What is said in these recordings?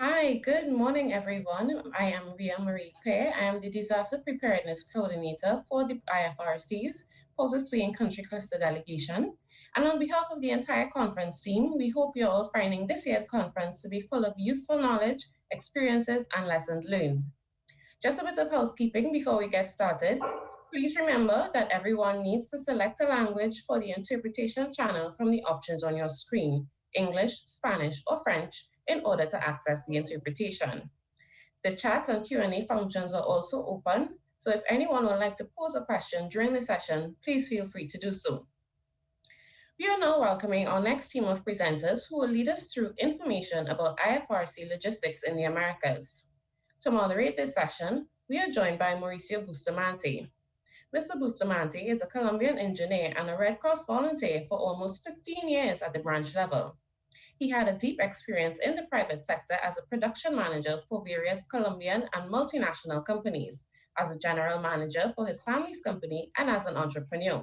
Hi, good morning, everyone. I am Ria Marie Pear. I am the Disaster Preparedness Coordinator for the IFRC's Port of Spain Country Cluster Delegation. And on behalf of the entire conference team, we hope you're all finding this year's conference to be full of useful knowledge, experiences, and lessons learned. Just a bit of housekeeping before we get started. Please remember that everyone needs to select a language for the interpretation channel from the options on your screen, English, Spanish, or French, in order to access the interpretation. The chat and Q&A functions are also open, so if anyone would like to pose a question during the session, please feel free to do so. We are now welcoming our next team of presenters who will lead us through information about IFRC logistics in the Americas. To moderate this session, we are joined by Mauricio Bustamante. Mr. Bustamante is a Colombian engineer and a Red Cross volunteer for almost 15 years at the branch level. He had a deep experience in the private sector as a production manager for various Colombian and multinational companies, as a general manager for his family's company, and as an entrepreneur.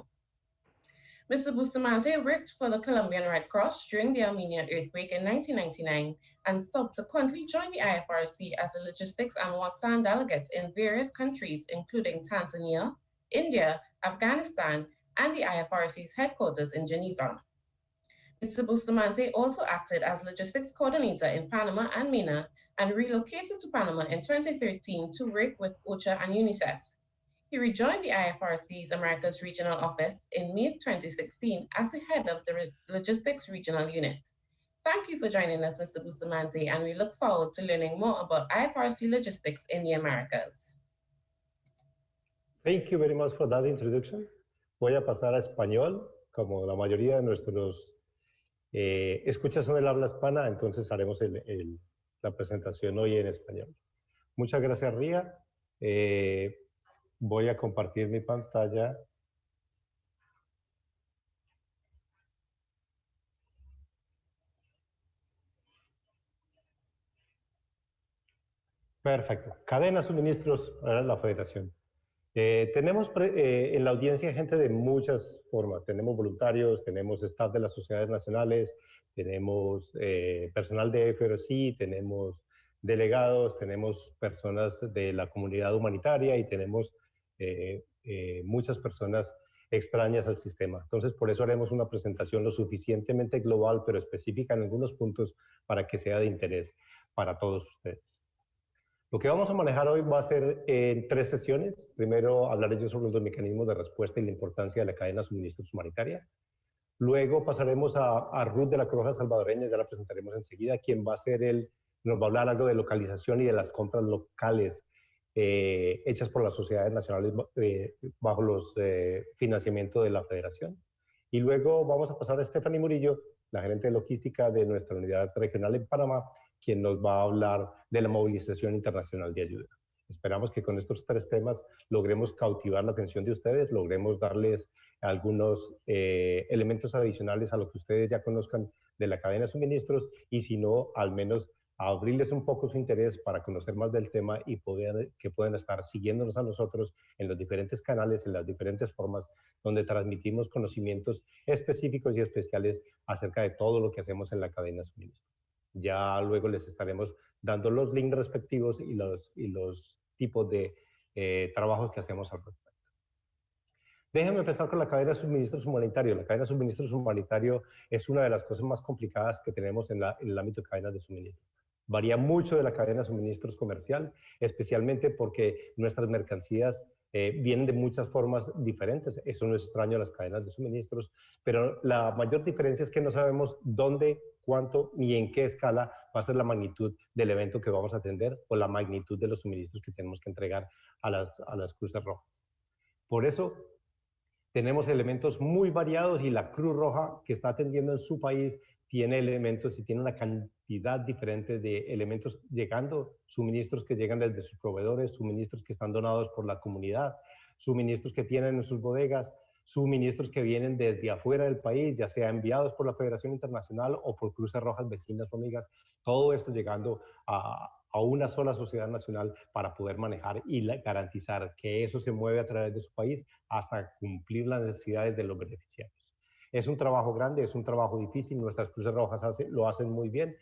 Mr. Bustamante worked for the Colombian Red Cross during the Armenia earthquake in 1999 and subsequently joined the IFRC as a logistics and Watsan delegate in various countries, including Tanzania, India, Afghanistan, and the IFRC's headquarters in Geneva. Mr. Bustamante also acted as logistics coordinator in Panama and MENA and relocated to Panama in 2013 to work with OCHA and UNICEF. He rejoined the IFRC's Americas Regional Office in May 2016 as the head of the Logistics Regional Unit. Thank you for joining us, Mr. Bustamante, and we look forward to learning more about IFRC logistics in the Americas. Thank you very much for that introduction. Voy a pasar a español, como la mayoría de nuestros escuchas son del habla hispana, entonces haremos la presentación hoy en español. Muchas gracias, Ría. Voy a compartir mi pantalla. Perfecto. Cadena suministros a la Federación. Tenemos en la audiencia gente de muchas formas. Tenemos voluntarios, tenemos staff de las sociedades nacionales, tenemos personal de FRC, tenemos delegados, tenemos personas de la comunidad humanitaria y tenemos muchas personas extrañas al sistema. Entonces, por eso haremos una presentación lo suficientemente global, pero específica en algunos puntos para que sea de interés para todos ustedes. Lo que vamos a manejar hoy va a ser en 3 sesiones. Primero hablaré yo sobre los mecanismos de respuesta y la importancia de la cadena de suministros humanitaria. Luego pasaremos a Ruth de la Cruz Roja salvadoreña, ya la presentaremos enseguida, quien va a ser nos va a hablar algo de localización y de las compras locales hechas por las sociedades nacionales bajo los financiamiento de la Federación. Y luego vamos a pasar a Stephanie Murillo, la gerente de logística de nuestra unidad regional en Panamá, quien nos va a hablar de la movilización internacional de ayuda. Esperamos que con estos 3 temas logremos cautivar la atención de ustedes, logremos darles algunos elementos adicionales a lo que ustedes ya conozcan de la cadena de suministros y si no, al menos abrirles un poco su interés para conocer más del tema y que puedan estar siguiéndonos a nosotros en los diferentes canales, en las diferentes formas donde transmitimos conocimientos específicos y especiales acerca de todo lo que hacemos en la cadena de suministro. Ya luego les estaremos dando los links respectivos y los tipos de trabajos que hacemos al respecto. Déjenme empezar con la cadena de suministros humanitario. La cadena de suministros humanitario es una de las cosas más complicadas que tenemos en el ámbito de cadenas de suministro. Varía mucho de la cadena de suministros comercial, especialmente porque nuestras mercancías vienen de muchas formas diferentes. Eso no es extraño a las cadenas de suministros, pero la mayor diferencia es que no sabemos dónde, cuánto ni en qué escala va a ser la magnitud del evento que vamos a atender o la magnitud de los suministros que tenemos que entregar a las Cruces Rojas. Por eso tenemos elementos muy variados y la Cruz Roja que está atendiendo en su país tiene elementos y tiene una cantidad diferente de elementos llegando, suministros que llegan desde sus proveedores, suministros que están donados por la comunidad, suministros que tienen en sus bodegas, suministros que vienen desde afuera del país, ya sea enviados por la Federación Internacional o por Cruces Rojas vecinas o amigas, todo esto llegando a una sola sociedad nacional para poder manejar y garantizar que eso se mueve a través de su país hasta cumplir las necesidades de los beneficiarios. Es un trabajo grande, es un trabajo difícil, nuestras Cruces Rojas lo hacen muy bien,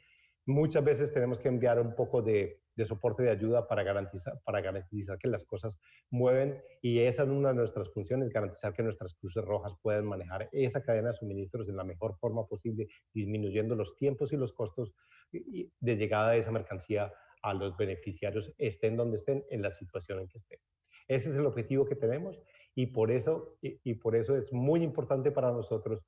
Muchas veces tenemos que enviar un poco de soporte de ayuda para garantizar que las cosas mueven, y esa es una de nuestras funciones, garantizar que nuestras cruces rojas puedan manejar esa cadena de suministros de la mejor forma posible, disminuyendo los tiempos y los costos de llegada de esa mercancía a los beneficiarios, estén donde estén, en la situación en que estén. Ese es el objetivo que tenemos, y por eso es muy importante para nosotros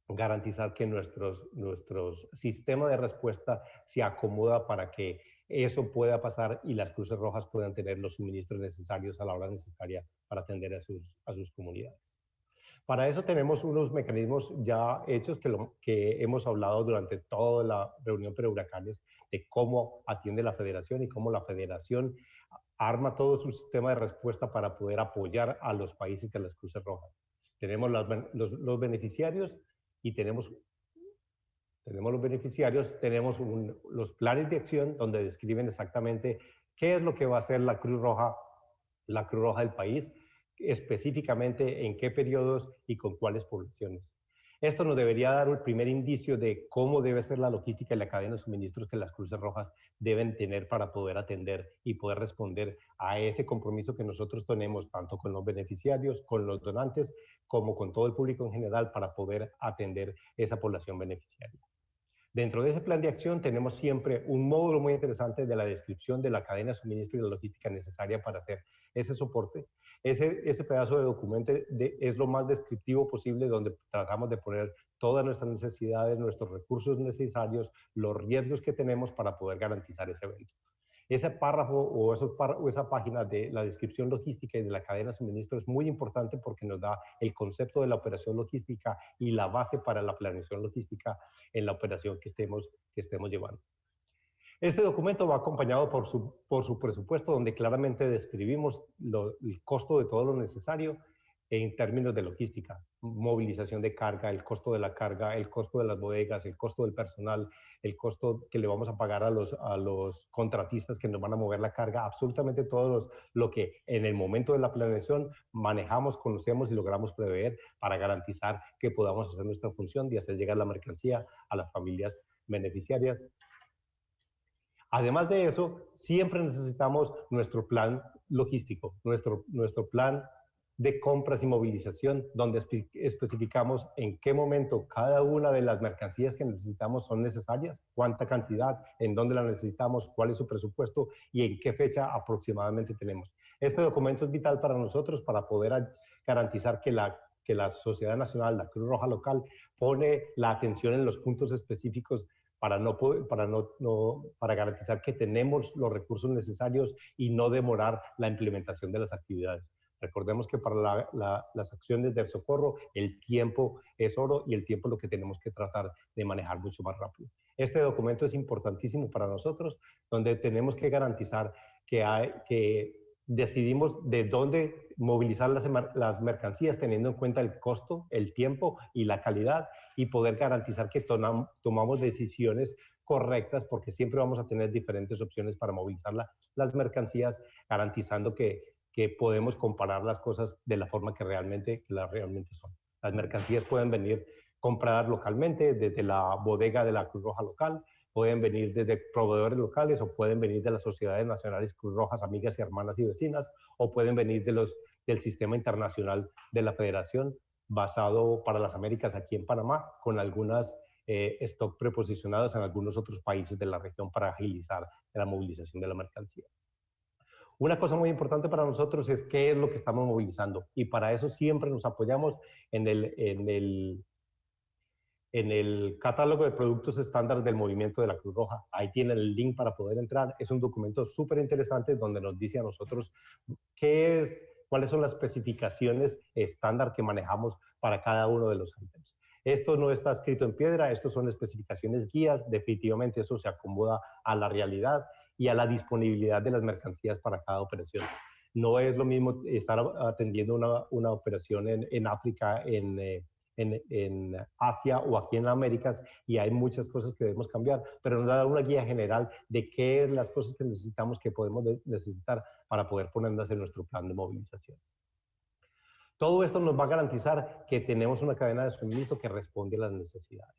garantizar que nuestros sistema de respuesta se acomoda para que eso pueda pasar y las cruces rojas puedan tener los suministros necesarios a la hora necesaria para atender a sus comunidades. Para eso tenemos unos mecanismos ya hechos que hemos hablado durante toda la reunión prehuracanes, de cómo atiende la federación y cómo la federación arma todo su sistema de respuesta para poder apoyar a los países de las cruces rojas. Tenemos los beneficiarios y tenemos los beneficiarios, tenemos los planes de acción donde describen exactamente qué es lo que va a hacer la Cruz Roja del país, específicamente en qué periodos y con cuáles poblaciones. Esto nos debería dar el primer indicio de cómo debe ser la logística y la cadena de suministros que las cruces rojas deben tener para poder atender y poder responder a ese compromiso que nosotros tenemos, tanto con los beneficiarios, con los donantes, como con todo el público en general, para poder atender esa población beneficiaria. Dentro de ese plan de acción tenemos siempre un módulo muy interesante de la descripción de la cadena de suministro y la logística necesaria para hacer ese soporte. Ese pedazo de documento es lo más descriptivo posible, donde tratamos de poner todas nuestras necesidades, nuestros recursos necesarios, los riesgos que tenemos para poder garantizar ese evento. Ese párrafo o esa página de la descripción logística y de la cadena de suministro es muy importante porque nos da el concepto de la operación logística y la base para la planeación logística en la operación que estemos llevando. Este documento va acompañado por su presupuesto, donde claramente describimos el costo de todo lo necesario en términos de logística, movilización de carga, el costo de la carga, el costo de las bodegas, el costo del personal, el costo que le vamos a pagar a los contratistas que nos van a mover la carga, absolutamente todo lo que en el momento de la planeación manejamos, conocemos y logramos prever para garantizar que podamos hacer nuestra función de hacer llegar la mercancía a las familias beneficiarias. Además de eso, siempre necesitamos nuestro plan logístico, nuestro plan de compras y movilización, donde especificamos en qué momento cada una de las mercancías que necesitamos son necesarias, cuánta cantidad, en dónde la necesitamos, cuál es su presupuesto y en qué fecha aproximadamente tenemos. Este documento es vital para nosotros para poder garantizar que la Sociedad Nacional, la Cruz Roja Local, pone la atención en los puntos específicos para garantizar que tenemos los recursos necesarios y no demorar la implementación de las actividades. Recordemos que para las acciones del socorro, el tiempo es oro y el tiempo es lo que tenemos que tratar de manejar mucho más rápido. Este documento es importantísimo para nosotros, donde tenemos que garantizar que decidimos de dónde movilizar las mercancías, teniendo en cuenta el costo, el tiempo y la calidad, y poder garantizar que tomamos decisiones correctas, porque siempre vamos a tener diferentes opciones para movilizar las mercancías, garantizando que podemos comparar las cosas de la forma que realmente son. Las mercancías pueden venir compradas localmente desde la bodega de la Cruz Roja local, pueden venir desde proveedores locales o pueden venir de las sociedades nacionales Cruz Rojas, amigas y hermanas y vecinas, o pueden venir del sistema internacional de la Federación, basado para las Américas aquí en Panamá, con algunas stock preposicionados en algunos otros países de la región para agilizar la movilización de la mercancía. Una cosa muy importante para nosotros es qué es lo que estamos movilizando, y para eso siempre nos apoyamos en el catálogo de productos estándar del movimiento de la Cruz Roja. Ahí tienen el link para poder entrar. Es un documento súper interesante donde nos dice a nosotros cuáles son las especificaciones estándar que manejamos para cada uno de los ítems. Esto no está escrito en piedra, estos son especificaciones guías, definitivamente eso se acomoda a la realidad y a la disponibilidad de las mercancías para cada operación. No es lo mismo estar atendiendo una operación en África, en Asia o aquí en Américas, y hay muchas cosas que debemos cambiar, pero nos da una guía general de qué es las cosas que necesitamos, que podemos necesitar para poder ponerlas en nuestro plan de movilización. Todo esto nos va a garantizar que tenemos una cadena de suministro que responde a las necesidades.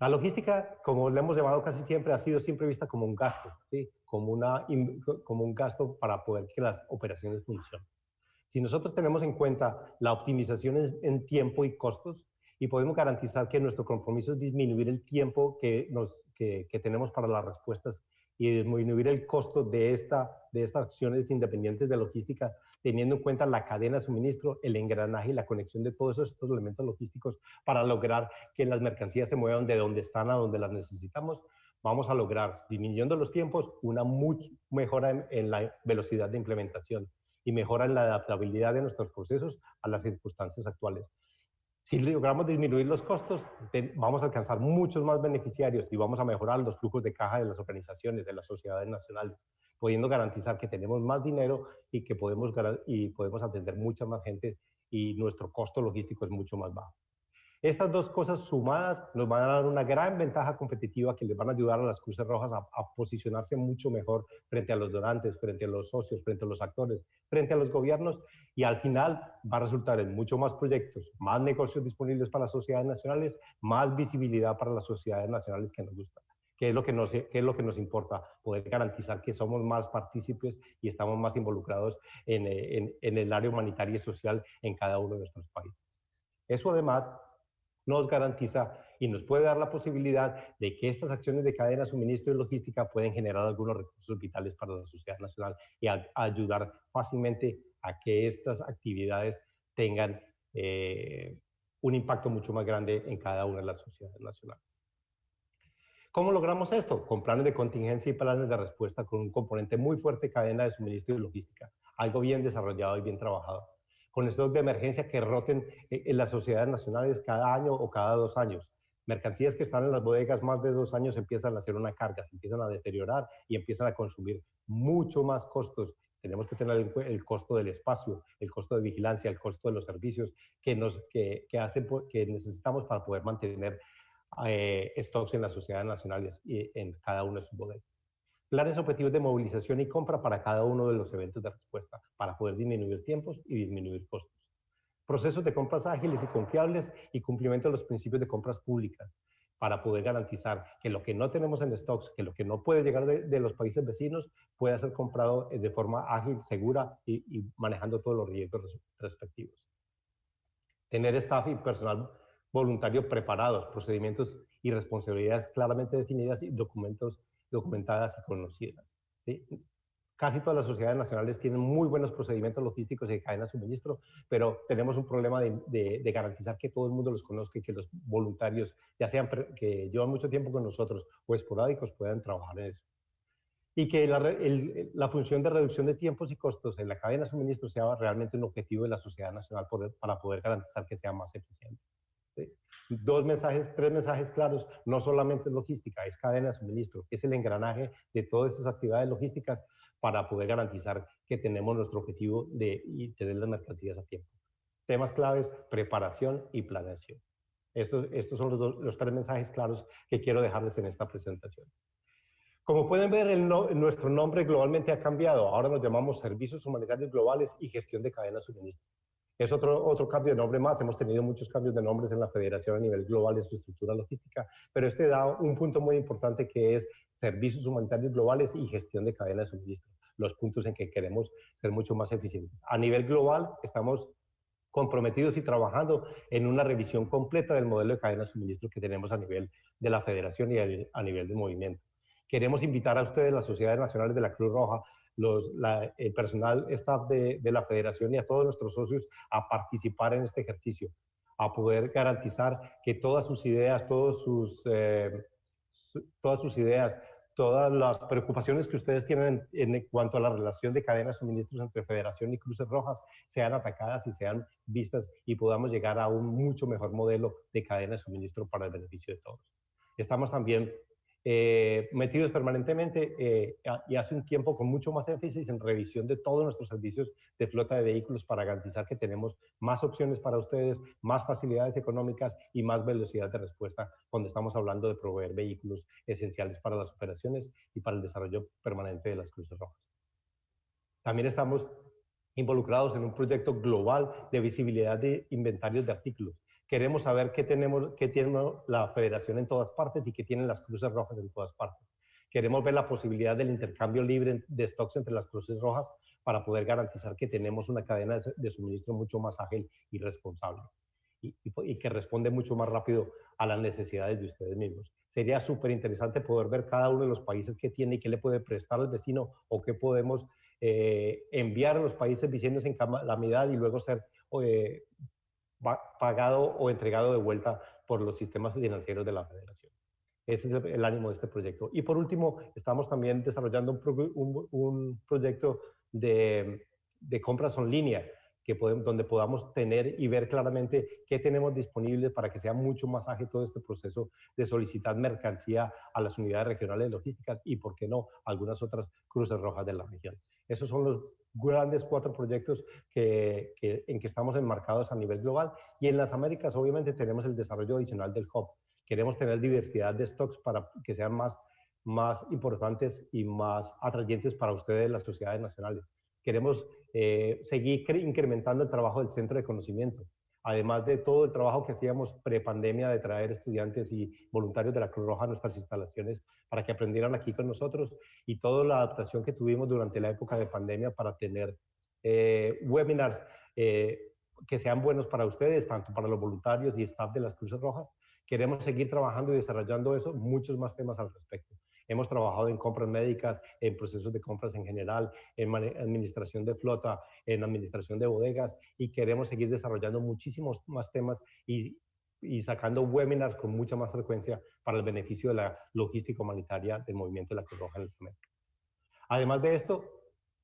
La logística, como le hemos llamado casi siempre, ha sido siempre vista como un gasto, ¿sí? Como un gasto para poder que las operaciones funcionen. Si nosotros tenemos en cuenta la optimización en tiempo y costos y podemos garantizar que nuestro compromiso es disminuir el tiempo que tenemos para las respuestas y disminuir el costo de estas acciones independientes de logística, teniendo en cuenta la cadena de suministro, el engranaje y la conexión de todos estos elementos logísticos para lograr que las mercancías se muevan de donde están a donde las necesitamos, vamos a lograr, disminuyendo los tiempos, una mejora en la velocidad de implementación y mejora en la adaptabilidad de nuestros procesos a las circunstancias actuales. Si logramos disminuir los costos, vamos a alcanzar muchos más beneficiarios y vamos a mejorar los flujos de caja de las organizaciones, de las sociedades nacionales, pudiendo garantizar que tenemos más dinero y que podemos atender mucha más gente y nuestro costo logístico es mucho más bajo. Estas dos cosas sumadas nos van a dar una gran ventaja competitiva que les van a ayudar a las Cruces Rojas a posicionarse mucho mejor frente a los donantes, frente a los socios, frente a los actores, frente a los gobiernos, y al final va a resultar en mucho más proyectos, más negocios disponibles para las sociedades nacionales, más visibilidad para las sociedades nacionales que nos gusta. ¿Qué es lo que nos importa? Poder garantizar que somos más partícipes y estamos más involucrados en el área humanitaria y social en cada uno de nuestros países. Eso además nos garantiza y nos puede dar la posibilidad de que estas acciones de cadena, suministro y logística pueden generar algunos recursos vitales para la sociedad nacional y ayudar fácilmente a que estas actividades tengan un impacto mucho más grande en cada una de las sociedades nacionales. ¿Cómo logramos esto? Con planes de contingencia y planes de respuesta con un componente muy fuerte de cadena de suministro y logística, algo bien desarrollado y bien trabajado. Con stocks de emergencia que roten en las sociedades nacionales cada año o cada 2 años. Mercancías que están en las bodegas más de 2 años empiezan a hacer una carga, se empiezan a deteriorar y empiezan a consumir mucho más costos. Tenemos que tener el costo del espacio, el costo de vigilancia, el costo de los servicios que necesitamos para poder mantener stocks en las sociedades nacionales y en cada una de sus bodegas. Planes objetivos de movilización y compra para cada uno de los eventos de respuesta, para poder disminuir tiempos y disminuir costos. Procesos de compras ágiles y confiables y cumplimiento de los principios de compras públicas, para poder garantizar que lo que no tenemos en stocks, que lo que no puede llegar de los países vecinos, pueda ser comprado de forma ágil, segura y manejando todos los riesgos respectivos. Tener staff y personal voluntario preparados, procedimientos y responsabilidades claramente definidas y documentadas y conocidas. ¿Sí? Casi todas las sociedades nacionales tienen muy buenos procedimientos logísticos y de cadena de suministro, pero tenemos un problema de garantizar que todo el mundo los conozca y que los voluntarios, ya sean que llevan mucho tiempo con nosotros o esporádicos, puedan trabajar en eso. Y que la función de reducción de tiempos y costos en la cadena de suministro sea realmente un objetivo de la sociedad nacional para poder garantizar que sea más eficiente. ¿Sí? 3 mensajes claros, no solamente logística, es cadena de suministro, es el engranaje de todas esas actividades logísticas para poder garantizar que tenemos nuestro objetivo de tener las mercancías a tiempo. Temas claves, preparación y planeación. Estos son los 3 mensajes claros que quiero dejarles en esta presentación. Como pueden ver, nuestro nombre globalmente ha cambiado. Ahora nos llamamos Servicios Humanitarios Globales y Gestión de Cadena de Suministro. Es otro cambio de nombre más. Hemos tenido muchos cambios de nombres en la federación a nivel global en su estructura logística, pero este da un punto muy importante que es Servicios Humanitarios Globales y Gestión de Cadena de Suministro, los puntos en que queremos ser mucho más eficientes. A nivel global estamos comprometidos y trabajando en una revisión completa del modelo de cadena de suministro que tenemos a nivel de la federación y a nivel de movimiento. Queremos invitar a ustedes, las sociedades nacionales de la Cruz Roja, el personal staff de la federación y a todos nuestros socios a participar en este ejercicio, a poder garantizar que todas sus ideas, todas las preocupaciones que ustedes tienen en cuanto a la relación de cadena de suministros entre Federación y Cruces Rojas sean atacadas y sean vistas y podamos llegar a un mucho mejor modelo de cadena de suministro para el beneficio de todos. Estamos también metidos permanentemente y hace un tiempo con mucho más énfasis en revisión de todos nuestros servicios de flota de vehículos para garantizar que tenemos más opciones para ustedes, más facilidades económicas y más velocidad de respuesta cuando estamos hablando de proveer vehículos esenciales para las operaciones y para el desarrollo permanente de las Cruces Rojas. También estamos involucrados en un proyecto global de visibilidad de inventarios de artículos Queremos saber qué tiene la federación en todas partes y qué tienen las cruces rojas en todas partes. Queremos ver la posibilidad del intercambio libre de stocks entre las cruces rojas para poder garantizar que tenemos una cadena de suministro mucho más ágil y responsable y que responde mucho más rápido a las necesidades de ustedes mismos. Sería súper interesante poder ver cada uno de los países que tiene y qué le puede prestar al vecino o qué podemos enviar a los países vecinos en calamidad y luego ser pagado o entregado de vuelta por los sistemas financieros de la federación. Ese es el ánimo de este proyecto. Y por último, estamos también desarrollando un proyecto de compras en línea, donde podamos tener y ver claramente qué tenemos disponible para que sea mucho más ágil todo este proceso de solicitar mercancía a las unidades regionales de logística y, por qué no, algunas otras cruces rojas de la región. Esos son los grandes 4 proyectos en que estamos enmarcados a nivel global. Y en las Américas, obviamente, tenemos el desarrollo adicional del hub. Queremos tener diversidad de stocks para que sean más importantes y más atrayentes para ustedes, las sociedades nacionales. Queremos seguir incrementando el trabajo del Centro de Conocimiento, además de todo el trabajo que hacíamos pre-pandemia de traer estudiantes y voluntarios de la Cruz Roja a nuestras instalaciones para que aprendieran aquí con nosotros, y toda la adaptación que tuvimos durante la época de pandemia para tener webinars que sean buenos para ustedes, tanto para los voluntarios y staff de las Cruces Rojas. Queremos seguir trabajando y desarrollando eso, muchos más temas al respecto. Hemos trabajado en compras médicas, en procesos de compras en general, en administración de flota, en administración de bodegas, y queremos seguir desarrollando muchísimos más temas y sacando webinars con mucha más frecuencia para el beneficio de la logística humanitaria del movimiento de la Cruz Roja en el América. Además de esto,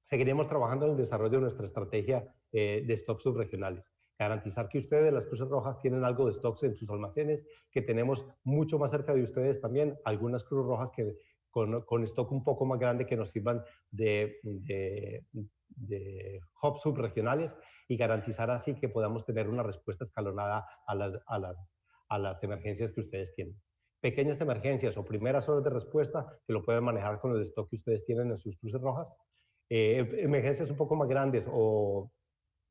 seguiremos trabajando en el desarrollo de nuestra estrategia de stocks subregionales. Garantizar que ustedes, las Cruces Rojas, tienen algo de stocks en sus almacenes, que tenemos mucho más cerca de ustedes también algunas Cruces Rojas que con stock un poco más grande que nos sirvan de hubs subregionales, y garantizar así que podamos tener una respuesta escalonada a las emergencias que ustedes tienen. Pequeñas emergencias o primeras horas de respuesta que lo pueden manejar con el stock que ustedes tienen en sus Cruces Rojas. Emergencias un poco más grandes o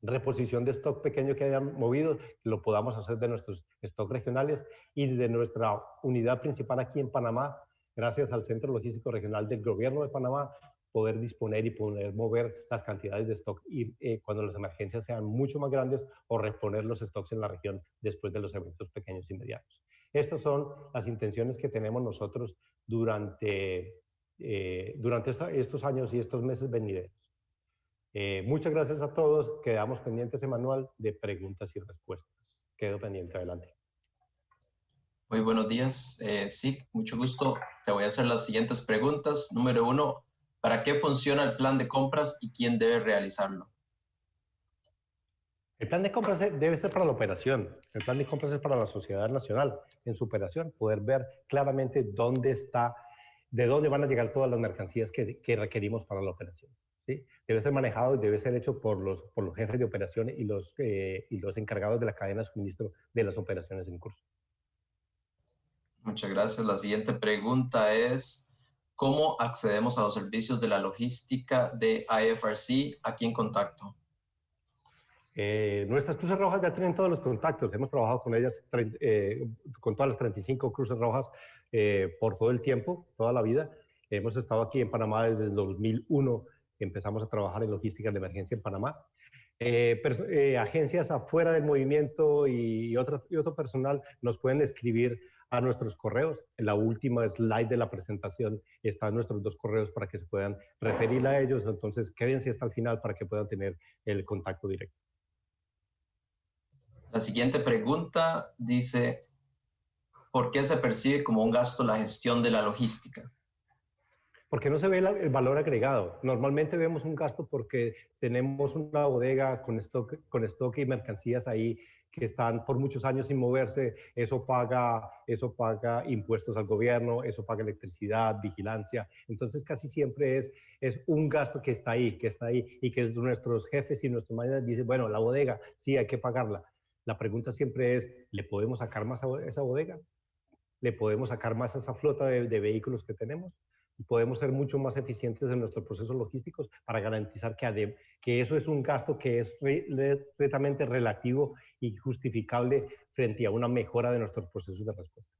reposición de stock pequeño que hayan movido, lo podamos hacer de nuestros stocks regionales y de nuestra unidad principal aquí en Panamá, gracias al Centro Logístico Regional del Gobierno de Panamá, poder disponer y poder mover las cantidades de stock y cuando las emergencias sean mucho más grandes, o reponer los stocks en la región después de los eventos pequeños inmediatos. Estas son las intenciones que tenemos nosotros durante estos años y estos meses venideros. Muchas gracias a todos. Quedamos pendientes, Emanuel, de preguntas y respuestas. Quedo pendiente. Adelante. Muy buenos días. Sí, mucho gusto. Te voy a hacer las siguientes preguntas. Número 1, ¿para qué funciona el plan de compras y quién debe realizarlo? El plan de compras debe ser para la operación. El plan de compras es para la sociedad nacional. En su operación, poder ver claramente dónde está, de dónde van a llegar todas las mercancías que requerimos para la operación. ¿Sí? Debe ser manejado y debe ser hecho por los jefes de operación y los encargados de la cadena de suministro de las operaciones en curso. Muchas gracias. La siguiente pregunta es, ¿cómo accedemos a los servicios de la logística de IFRC? ¿A quién contacto? Nuestras Cruces Rojas ya tienen todos los contactos. Hemos trabajado con ellas, con todas las 35 Cruces Rojas por todo el tiempo, toda la vida. Hemos estado aquí en Panamá desde el 2001. Empezamos a trabajar en logística de emergencia en Panamá. Agencias afuera del movimiento y otro personal nos pueden escribir a nuestros correos. En la última slide de la presentación están nuestros 2 correos para que se puedan referir a ellos. Entonces, quédense hasta el final para que puedan tener el contacto directo. La siguiente pregunta dice, ¿por qué se percibe como un gasto la gestión de la logística? Porque no se ve el valor agregado. Normalmente vemos un gasto porque tenemos una bodega con stock y mercancías ahí que están por muchos años sin moverse. Eso paga impuestos al gobierno, eso paga electricidad, vigilancia. Entonces casi siempre es un gasto que está ahí y que nuestros jefes y nuestros managers dicen, bueno, la bodega sí hay que pagarla. La pregunta siempre es, ¿le podemos sacar más a esa bodega? ¿Le podemos sacar más a esa flota de vehículos que tenemos? y podemos ser mucho más eficientes en nuestros procesos logísticos para garantizar que eso es un gasto que es completamente relativo y justificable frente a una mejora de nuestros procesos de respuesta.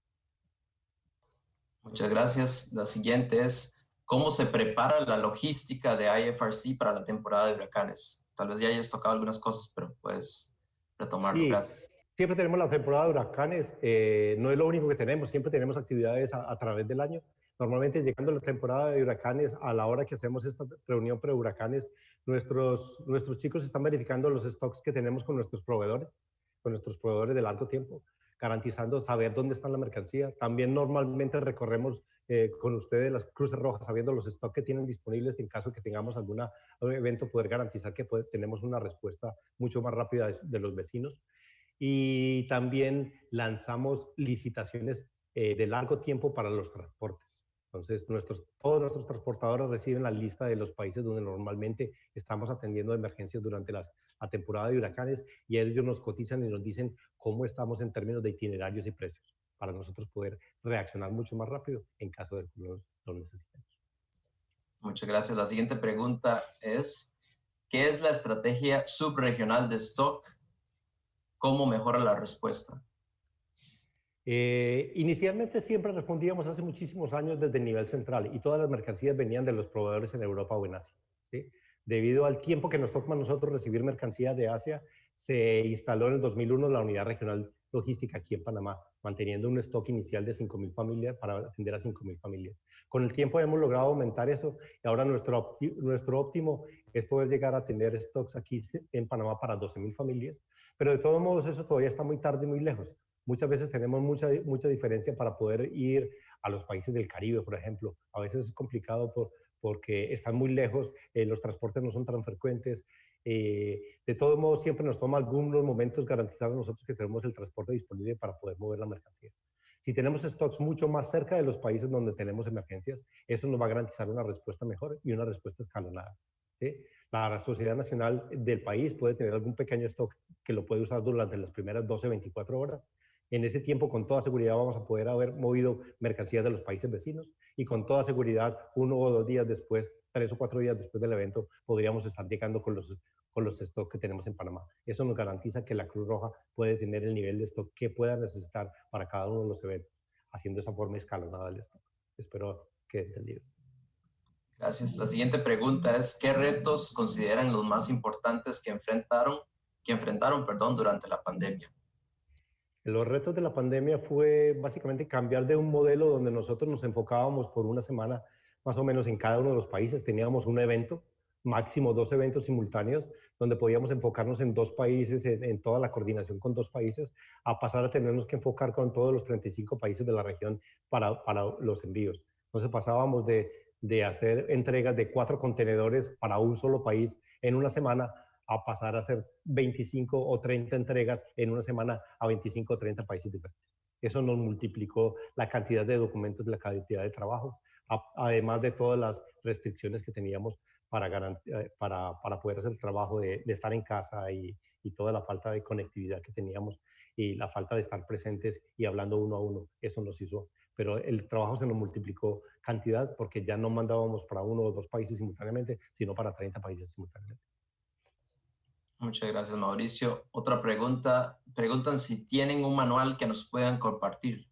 Muchas gracias. La siguiente es, ¿cómo se prepara la logística de IFRC para la temporada de huracanes? Tal vez ya hayas tocado algunas cosas, pero puedes retomarlo. Sí, gracias. siempre tenemos la temporada de huracanes. No es lo único que tenemos, siempre tenemos actividades a través del año. Normalmente llegando la temporada de huracanes, a la hora que hacemos esta reunión pre-huracanes, nuestros chicos están verificando los stocks que tenemos con nuestros proveedores de largo tiempo, garantizando saber dónde está la mercancía. También normalmente recorremos con ustedes las cruces rojas, sabiendo los stocks que tienen disponibles en caso de que tengamos algún evento, poder garantizar que tenemos una respuesta mucho más rápida de los vecinos. Y también lanzamos licitaciones de largo tiempo para los transportes. Entonces, todos nuestros transportadores reciben la lista de los países donde normalmente estamos atendiendo emergencias durante la temporada de huracanes y ellos nos cotizan y nos dicen cómo estamos en términos de itinerarios y precios para nosotros poder reaccionar mucho más rápido en caso de que lo necesitemos. Muchas gracias. La siguiente pregunta es, ¿qué es la estrategia subregional de stock? ¿Cómo mejora la respuesta? Inicialmente siempre respondíamos hace muchísimos años desde el nivel central y todas las mercancías venían de los proveedores en Europa o en Asia. ¿Sí? Debido al tiempo que nos toma a nosotros recibir mercancías de Asia, se instaló en el 2001 la unidad regional logística aquí en Panamá, manteniendo un stock inicial de 5.000 familias para atender a 5.000 familias. Con el tiempo hemos logrado aumentar eso y ahora nuestro óptimo es poder llegar a tener stocks aquí en Panamá para 12.000 familias, pero de todos modos eso todavía está muy tarde y muy lejos. Muchas veces tenemos mucha diferencia para poder ir a los países del Caribe, por ejemplo. A veces es complicado porque están muy lejos, los transportes no son tan frecuentes. De todos modos, siempre nos toma algunos momentos garantizar a nosotros que tenemos el transporte disponible para poder mover la mercancía. Si tenemos stocks mucho más cerca de los países donde tenemos emergencias, eso nos va a garantizar una respuesta mejor y una respuesta escalonada. ¿Sí? La Sociedad Nacional del país puede tener algún pequeño stock que lo puede usar durante las primeras 12, 24 horas. En ese tiempo, con toda seguridad, vamos a poder haber movido mercancías de los países vecinos y con toda seguridad, 1 o 2 días después, 3 o 4 días después del evento, podríamos estar llegando con los stocks que tenemos en Panamá. Eso nos garantiza que la Cruz Roja puede tener el nivel de stock que pueda necesitar para cada uno de los eventos, haciendo esa forma escalonada del stock. Espero que entendido. Gracias. La siguiente pregunta es, ¿qué retos consideran los más importantes que enfrentaron durante la pandemia? Los retos de la pandemia fue básicamente cambiar de un modelo donde nosotros nos enfocábamos por una semana más o menos en cada uno de los países. Teníamos un evento, máximo 2 eventos simultáneos, donde podíamos enfocarnos en 2 países, en toda la coordinación con 2 países, a pasar a tenernos que enfocar con todos los 35 países de la región para los envíos. Entonces pasábamos de hacer entregas de 4 contenedores para un solo país en una semana a pasar a hacer 25 o 30 entregas en una semana a 25 o 30 países diferentes. Eso nos multiplicó la cantidad de documentos, la cantidad de trabajo, además de todas las restricciones que teníamos para poder hacer el trabajo de estar en casa y toda la falta de conectividad que teníamos y la falta de estar presentes y hablando uno a uno. Eso nos hizo, pero el trabajo se nos multiplicó cantidad porque ya no mandábamos para 1 o 2 países simultáneamente, sino para 30 países simultáneamente. Muchas gracias, Mauricio. Otra pregunta. Preguntan si tienen un manual que nos puedan compartir.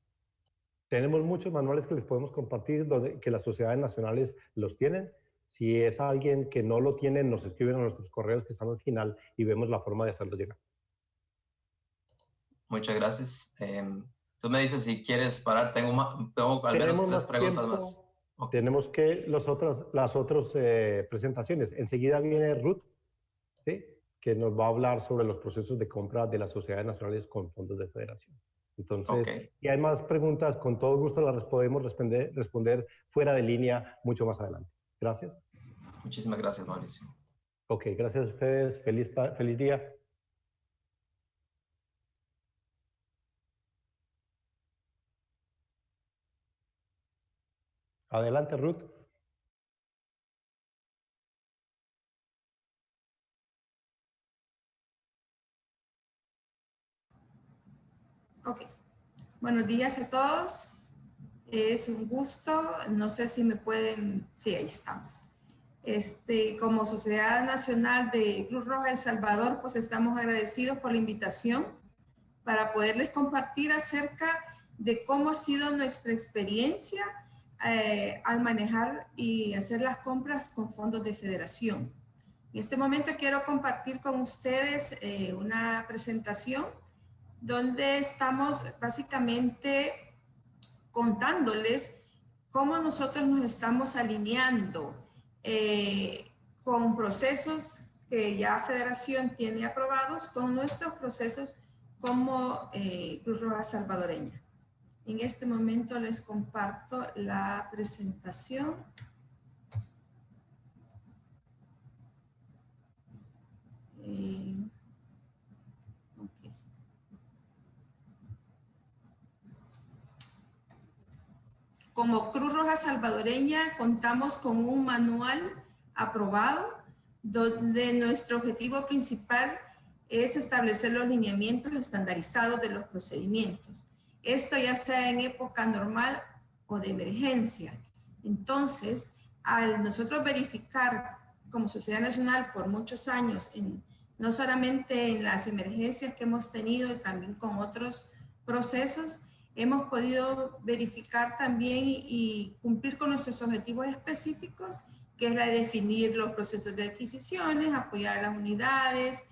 Tenemos muchos manuales que les podemos compartir, que las sociedades nacionales los tienen. Si es alguien que no lo tiene, nos escriben a nuestros correos que están al final y vemos la forma de hacerlo llegar. Muchas gracias. Tú me dices si quieres parar. Tengo al menos 3 preguntas más. Okay. Tenemos que las otras presentaciones. Enseguida viene Ruth, ¿sí? Que nos va a hablar sobre los procesos de compra de las sociedades nacionales con fondos de federación. Entonces, si hay más preguntas, con todo gusto las podemos responder fuera de línea mucho más adelante. Gracias. Muchísimas gracias, Mauricio. Ok, gracias a ustedes. Feliz día. Adelante, Ruth. Ok. Buenos días a todos. Es un gusto. No sé si me pueden... Sí, ahí estamos. Como Sociedad Nacional de Cruz Roja El Salvador, pues estamos agradecidos por la invitación para poderles compartir acerca de cómo ha sido nuestra experiencia al manejar y hacer las compras con fondos de federación. En este momento quiero compartir con ustedes una presentación donde estamos básicamente contándoles cómo nosotros nos estamos alineando con procesos que ya Federación tiene aprobados, con nuestros procesos como Cruz Roja Salvadoreña. En este momento les comparto la presentación. Okay. Como Cruz Roja Salvadoreña contamos con un manual aprobado donde nuestro objetivo principal es establecer los lineamientos estandarizados de los procedimientos. Esto ya sea en época normal o de emergencia. Entonces, al nosotros verificar como Sociedad Nacional por muchos años, no solamente en las emergencias que hemos tenido, también con otros procesos, hemos podido verificar también y cumplir con nuestros objetivos específicos, que es la de definir los procesos de adquisiciones, apoyar a las unidades.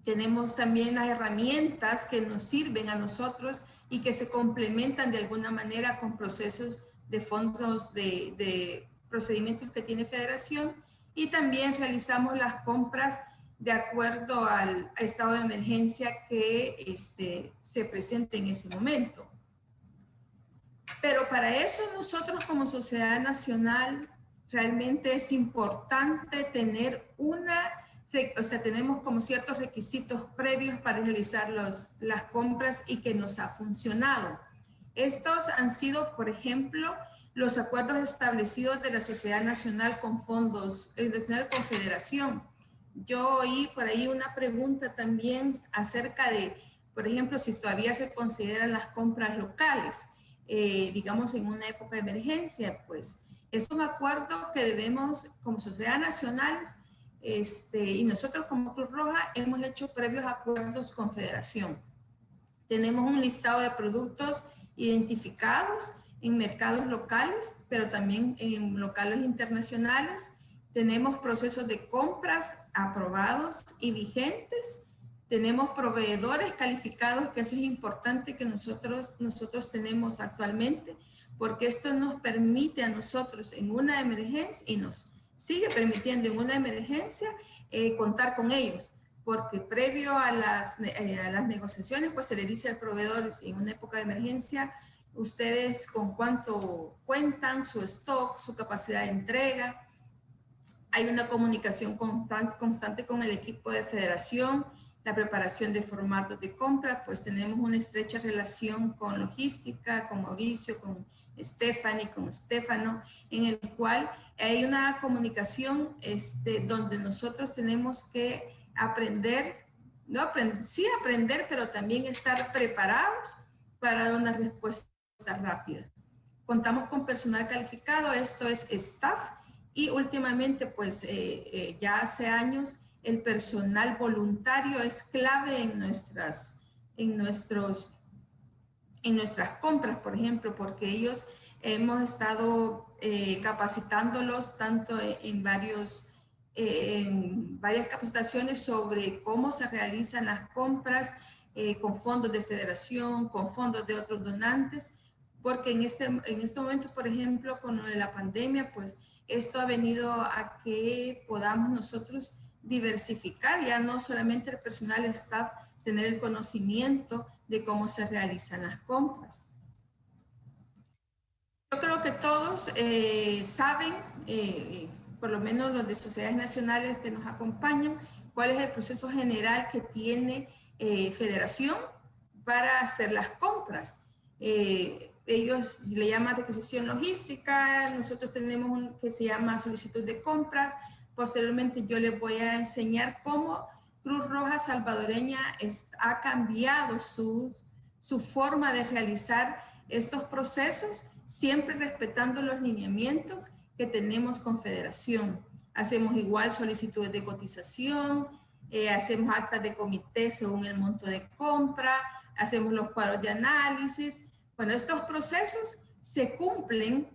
Tenemos también las herramientas que nos sirven a nosotros y que se complementan de alguna manera con procesos de fondos de procedimientos que tiene Federación, y también realizamos las compras de acuerdo al estado de emergencia que se presente en ese momento. Pero para eso nosotros como Sociedad Nacional realmente es importante tener tenemos como ciertos requisitos previos para realizar las compras y que nos ha funcionado. Estos han sido, por ejemplo, los acuerdos establecidos de la Sociedad Nacional con fondos, con Federación. Yo oí por ahí una pregunta también acerca de, por ejemplo, si todavía se consideran las compras locales, digamos en una época de emergencia. Pues es un acuerdo que debemos, como Sociedad Nacional, y nosotros como Cruz Roja hemos hecho previos acuerdos con Federación. Tenemos un listado de productos identificados en mercados locales, pero también en locales internacionales. Tenemos procesos de compras aprobados y vigentes. Tenemos proveedores calificados, que eso es importante que nosotros tenemos actualmente, porque esto nos permite a nosotros en una emergencia, y nos sigue permitiendo en una emergencia contar con ellos, porque previo a las negociaciones, pues se le dice al proveedor, en una época de emergencia, ustedes con cuánto cuentan, su stock, su capacidad de entrega. Hay una comunicación constante con el equipo de Federación, la preparación de formatos de compra, pues tenemos una estrecha relación con logística, con Mauricio, con Stephanie, con Stefano, en el cual hay una comunicación donde nosotros tenemos que aprender, sí aprender, pero también estar preparados para dar una respuesta rápida. Contamos con personal calificado, esto es staff, y últimamente, pues ya hace años, el personal voluntario es clave en nuestras compras, por ejemplo, porque ellos hemos estado capacitándolos tanto en varias capacitaciones sobre cómo se realizan las compras con fondos de Federación, con fondos de otros donantes, porque en este momento, por ejemplo, con lo de la pandemia, pues esto ha venido a que podamos nosotros diversificar, ya no solamente el personal staff, tener el conocimiento de cómo se realizan las compras. Yo creo que todos saben, por lo menos los de sociedades nacionales que nos acompañan, cuál es el proceso general que tiene Federación para hacer las compras. Ellos le llaman requisición logística, nosotros tenemos un que se llama solicitud de compra. Posteriormente yo les voy a enseñar cómo Cruz Roja Salvadoreña ha cambiado su forma de realizar estos procesos, siempre respetando los lineamientos que tenemos con Federación. Hacemos igual solicitudes de cotización, hacemos actas de comité según el monto de compra, hacemos los cuadros de análisis. Bueno, estos procesos se cumplen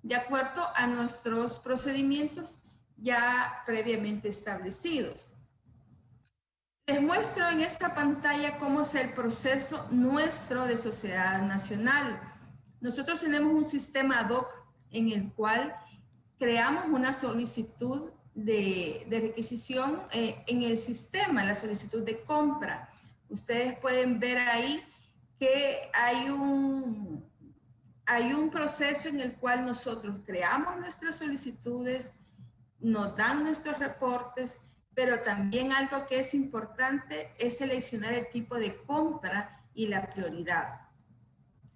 de acuerdo a nuestros procedimientos ya previamente establecidos. Les muestro en esta pantalla cómo es el proceso nuestro de Sociedad Nacional. Nosotros tenemos un sistema ad hoc en el cual creamos una solicitud de requisición en el sistema, la solicitud de compra. Ustedes pueden ver ahí que hay un proceso en el cual nosotros creamos nuestras solicitudes, nos dan nuestros reportes, pero también algo que es importante es seleccionar el tipo de compra y la prioridad.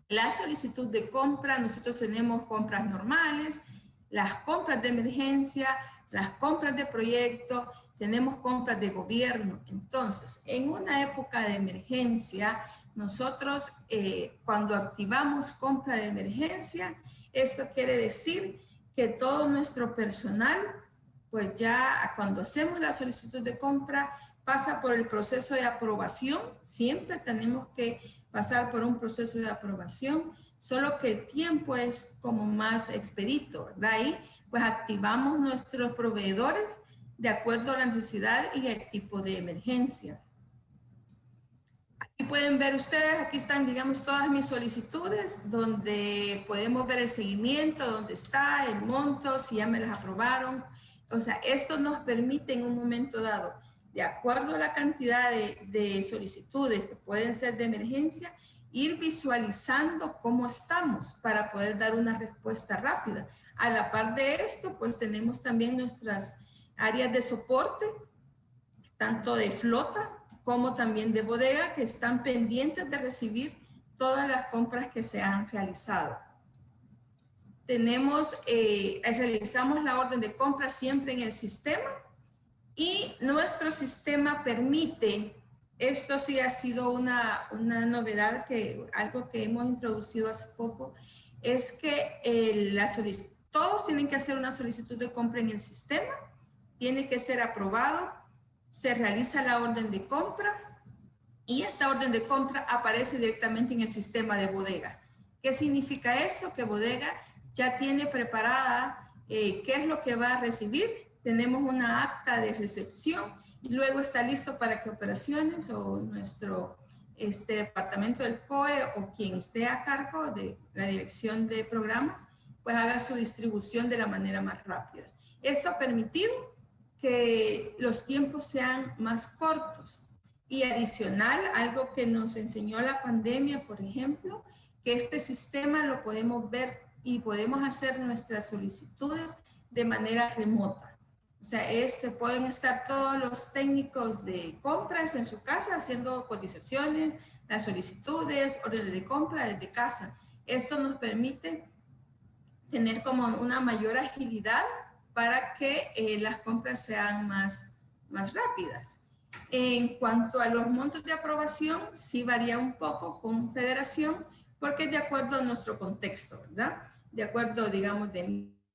La solicitud de compra, nosotros tenemos compras normales, las compras de emergencia, las compras de proyecto, tenemos compras de gobierno. Entonces, en una época de emergencia, nosotros cuando activamos compra de emergencia, esto quiere decir que todo nuestro personal, pues ya cuando hacemos la solicitud de compra, pasa por el proceso de aprobación. Siempre tenemos que pasar por un proceso de aprobación, solo que el tiempo es como más expedito, ¿verdad? Ahí pues activamos nuestros proveedores de acuerdo a la necesidad y el tipo de emergencia. Aquí pueden ver ustedes, aquí están, digamos, todas mis solicitudes, donde podemos ver el seguimiento, dónde está, el monto, si ya me las aprobaron. O sea, esto nos permite en un momento dado, de acuerdo a la cantidad de solicitudes que pueden ser de emergencia, ir visualizando cómo estamos para poder dar una respuesta rápida. A la par de esto, pues tenemos también nuestras áreas de soporte, tanto de flota como también de bodega, que están pendientes de recibir todas las compras que se han realizado. Realizamos la orden de compra siempre en el sistema y nuestro sistema permite, esto sí ha sido una novedad, algo que hemos introducido hace poco, es que todos tienen que hacer una solicitud de compra en el sistema, tiene que ser aprobado, se realiza la orden de compra y esta orden de compra aparece directamente en el sistema de bodega. ¿Qué significa esto? Que bodega ya tiene preparada qué es lo que va a recibir. Tenemos una acta de recepción y luego está listo para que operaciones o nuestro departamento del COE o quien esté a cargo de la dirección de programas, pues haga su distribución de la manera más rápida. Esto ha permitido que los tiempos sean más cortos. Y adicional, algo que nos enseñó la pandemia, por ejemplo, que este sistema lo podemos ver y podemos hacer nuestras solicitudes de manera remota. O sea, pueden estar todos los técnicos de compras en su casa haciendo cotizaciones, las solicitudes, órdenes de compra desde casa. Esto nos permite tener como una mayor agilidad para que las compras sean más rápidas. En cuanto a los montos de aprobación, sí varía un poco con Federación, porque es de acuerdo a nuestro contexto, ¿verdad? De acuerdo, digamos, de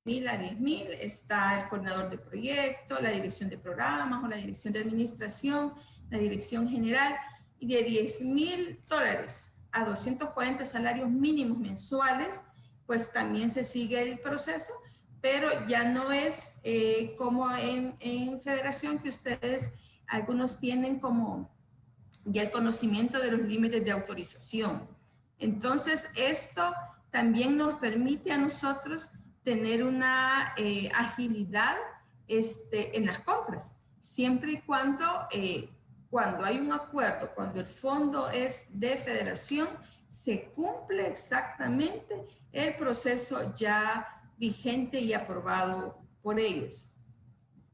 1,000 a 10,000 está el coordinador de proyecto, la dirección de programas o la dirección de administración, la dirección general, y de $10,000 a 240 salarios mínimos mensuales, pues también se sigue el proceso, pero ya no es como en Federación, que ustedes, algunos tienen como ya el conocimiento de los límites de autorización. Entonces, esto también nos permite a nosotros tener una agilidad en las compras, siempre y cuando hay un acuerdo, cuando el fondo es de Federación, se cumple exactamente el proceso ya vigente y aprobado por ellos.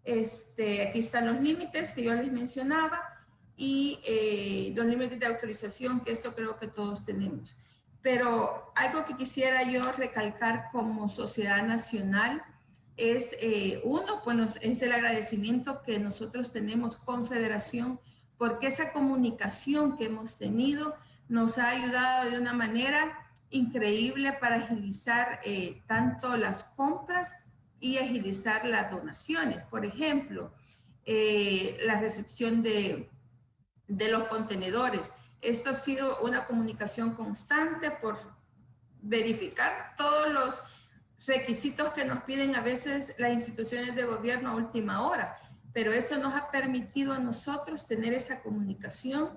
Aquí están los límites que yo les mencionaba y los límites de autorización, que esto creo que todos tenemos. Pero algo que quisiera yo recalcar como Sociedad Nacional es, es el agradecimiento que nosotros tenemos con Federación, porque esa comunicación que hemos tenido nos ha ayudado de una manera increíble para agilizar tanto las compras y agilizar las donaciones. Por ejemplo, la recepción de los contenedores. Esto ha sido una comunicación constante por verificar todos los requisitos que nos piden a veces las instituciones de gobierno a última hora, pero eso nos ha permitido a nosotros tener esa comunicación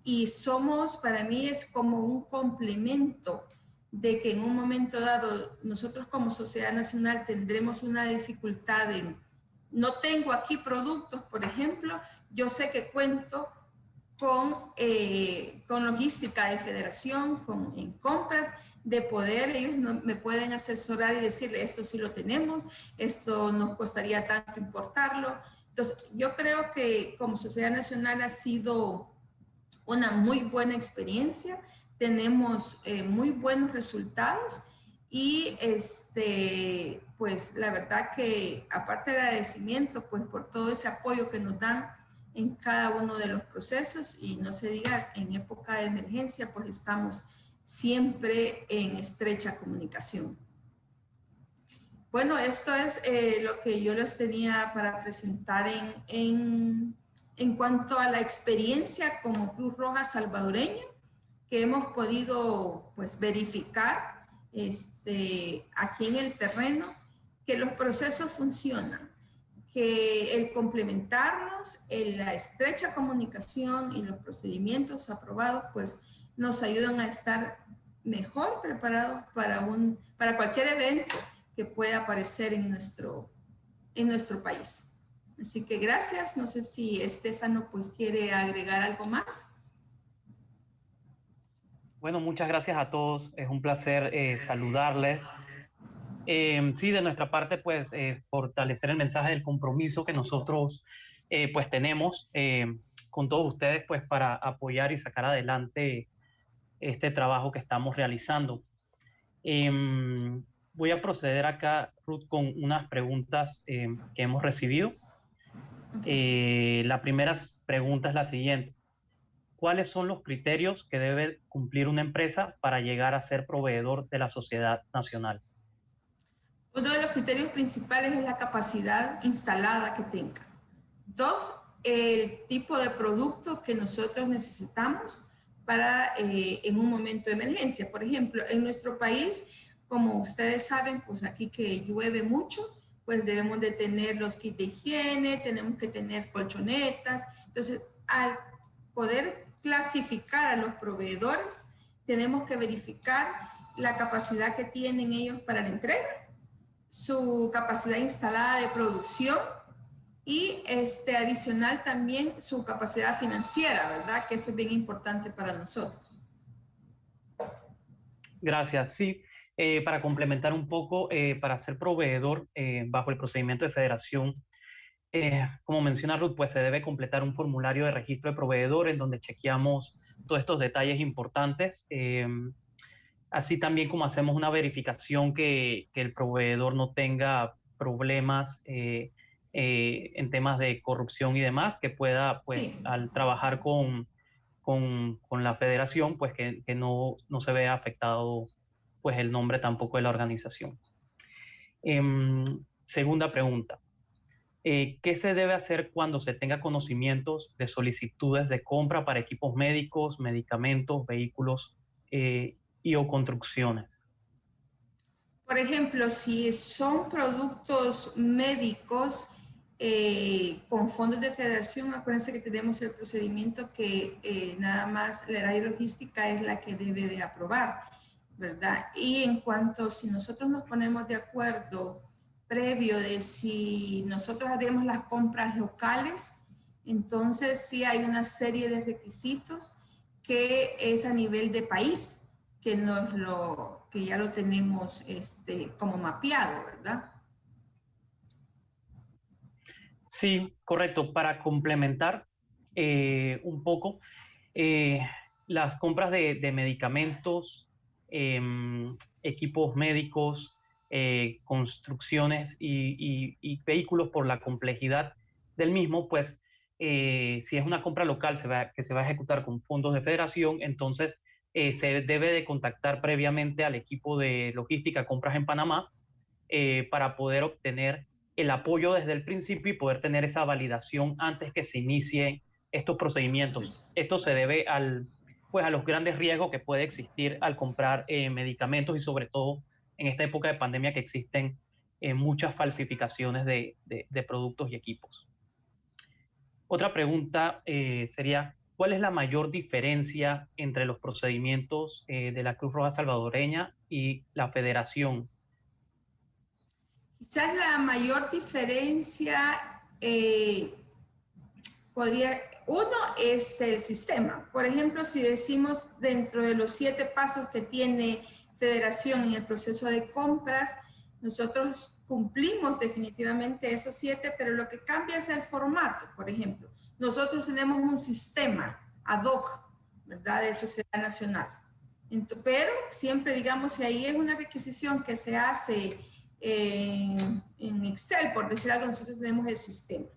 y somos, para mí es como un complemento de que en un momento dado nosotros como sociedad nacional tendremos una dificultad en, no tengo aquí productos, por ejemplo, yo sé que cuento con logística de federación, en compras, de poder, ellos me pueden asesorar y decirle, esto sí lo tenemos, esto nos costaría tanto importarlo. Entonces, yo creo que como sociedad nacional ha sido una muy buena experiencia, tenemos muy buenos resultados y pues la verdad que aparte del agradecimiento pues por todo ese apoyo que nos dan en cada uno de los procesos y no se diga en época de emergencia pues estamos siempre en estrecha comunicación. Bueno, esto es lo que yo les tenía para presentar en cuanto a la experiencia como Cruz Roja salvadoreña que hemos podido pues verificar aquí en el terreno que los procesos funcionan, que el complementarnos en la estrecha comunicación y los procedimientos aprobados pues nos ayudan a estar mejor preparados para cualquier evento que pueda aparecer en nuestro país. Así que gracias. No sé si Estefano pues quiere agregar algo más. Bueno, muchas gracias a todos. Es un placer saludarles. Sí, de nuestra parte, pues, fortalecer el mensaje del compromiso que nosotros, pues, tenemos con todos ustedes, pues, para apoyar y sacar adelante este trabajo que estamos realizando. Voy a proceder acá, Ruth, con unas preguntas que hemos recibido. La primera pregunta es la siguiente. ¿Cuáles son los criterios que debe cumplir una empresa para llegar a ser proveedor de la sociedad nacional? Uno de los criterios principales es la capacidad instalada que tenga. 2, el tipo de producto que nosotros necesitamos para en un momento de emergencia. Por ejemplo, en nuestro país, como ustedes saben, pues aquí que llueve mucho, pues debemos de tener los kits de higiene, tenemos que tener colchonetas. Entonces, al poder clasificar a los proveedores, tenemos que verificar la capacidad que tienen ellos para la entrega, su capacidad instalada de producción y adicional también su capacidad financiera, ¿verdad? Que eso es bien importante para nosotros. Gracias. Sí, para complementar un poco, para ser proveedor bajo el procedimiento de federación, como menciona Ruth, pues se debe completar un formulario de registro de proveedor en donde chequeamos todos estos detalles importantes. Así también como hacemos una verificación que el proveedor no tenga problemas en temas de corrupción y demás, que pueda, pues, sí, al trabajar con la federación, pues que no se vea afectado pues el nombre tampoco de la organización. Segunda pregunta. ¿Qué se debe hacer cuando se tenga conocimientos de solicitudes de compra para equipos médicos, medicamentos, vehículos y o construcciones? Por ejemplo, si son productos médicos con fondos de federación, acuérdense que tenemos el procedimiento que nada más la área logística es la que debe de aprobar, ¿verdad? Y en cuanto, si nosotros nos ponemos de acuerdo previo de si nosotros haríamos las compras locales, entonces sí hay una serie de requisitos que es a nivel de país, que ya lo tenemos como mapeado, ¿verdad? Sí, correcto. Para complementar un poco, las compras de medicamentos, equipos médicos, construcciones y vehículos por la complejidad del mismo, pues si es una compra local que se va a ejecutar con fondos de federación, entonces se debe de contactar previamente al equipo de logística compras en Panamá para poder obtener el apoyo desde el principio y poder tener esa validación antes que se inicien estos procedimientos. Esto se debe a los grandes riesgos que puede existir al comprar medicamentos y sobre todo en esta época de pandemia que existen muchas falsificaciones de productos y equipos. Otra pregunta sería, ¿cuál es la mayor diferencia entre los procedimientos de la Cruz Roja Salvadoreña y la Federación? Quizás la mayor diferencia uno es el sistema. Por ejemplo, si decimos dentro de los 7 pasos que tiene Federación en el proceso de compras, nosotros cumplimos definitivamente esos 7, pero lo que cambia es el formato. Por ejemplo, nosotros tenemos un sistema ad hoc, ¿verdad?, de Sociedad Nacional. Pero siempre, digamos, si ahí es una requisición que se hace en Excel, por decir algo, nosotros tenemos el sistema.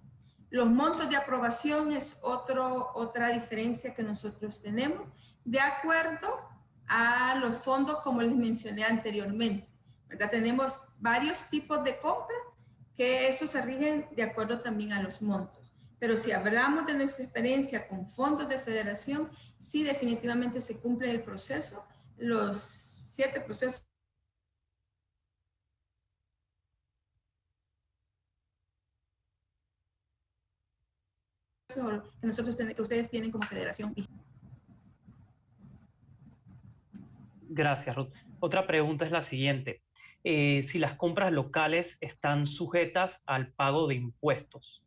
Los montos de aprobación es otra diferencia que nosotros tenemos, de acuerdo a los fondos, como les mencioné anteriormente, ¿verdad? Tenemos varios tipos de compra que eso se rigen de acuerdo también a los montos. Pero si hablamos de nuestra experiencia con fondos de Federación, sí definitivamente se cumple el proceso, los 7 procesos que nosotros que ustedes tienen como Federación. Gracias, Ruth. Otra pregunta es la siguiente. Si las compras locales están sujetas al pago de impuestos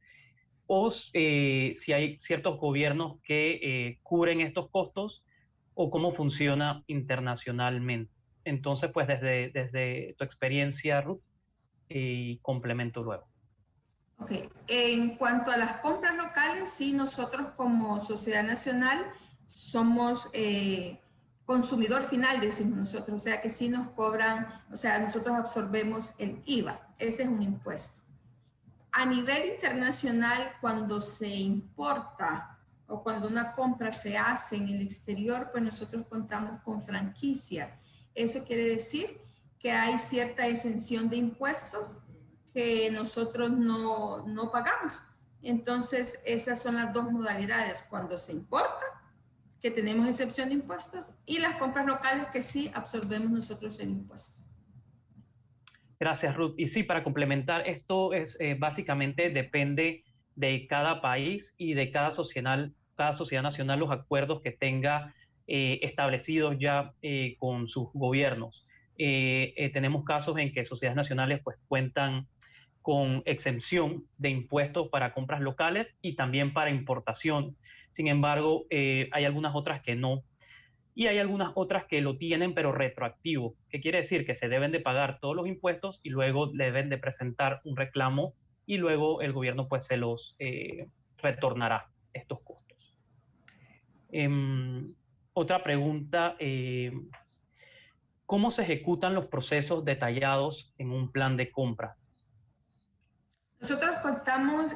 o si hay ciertos gobiernos que cubren estos costos o cómo funciona internacionalmente. Entonces, pues desde tu experiencia, Ruth, y complemento luego. Ok, en cuanto a las compras locales, sí, nosotros como Sociedad Nacional somos consumidor final, decimos nosotros, o sea que sí nos cobran, o sea, nosotros absorbemos el IVA, ese es un impuesto. A nivel internacional, cuando se importa o cuando una compra se hace en el exterior, pues nosotros contamos con franquicia. Eso quiere decir que hay cierta exención de impuestos que nosotros no pagamos. Entonces, esas son las dos modalidades, cuando se importa, que tenemos excepción de impuestos, y las compras locales que sí absorbemos nosotros el impuesto. Gracias, Ruth. Y sí, para complementar, esto es básicamente depende de cada país y de cada sociedad nacional, los acuerdos que tenga establecidos ya con sus gobiernos. Tenemos casos en que sociedades nacionales pues cuentan con exención de impuestos para compras locales y también para importación. Sin embargo, hay algunas otras que no. Y hay algunas otras que lo tienen, pero retroactivo. ¿Qué quiere decir? Que se deben de pagar todos los impuestos y luego deben de presentar un reclamo y luego el gobierno pues se los retornará estos costos. Otra pregunta, ¿cómo se ejecutan los procesos detallados en un plan de compras? Nosotros contamos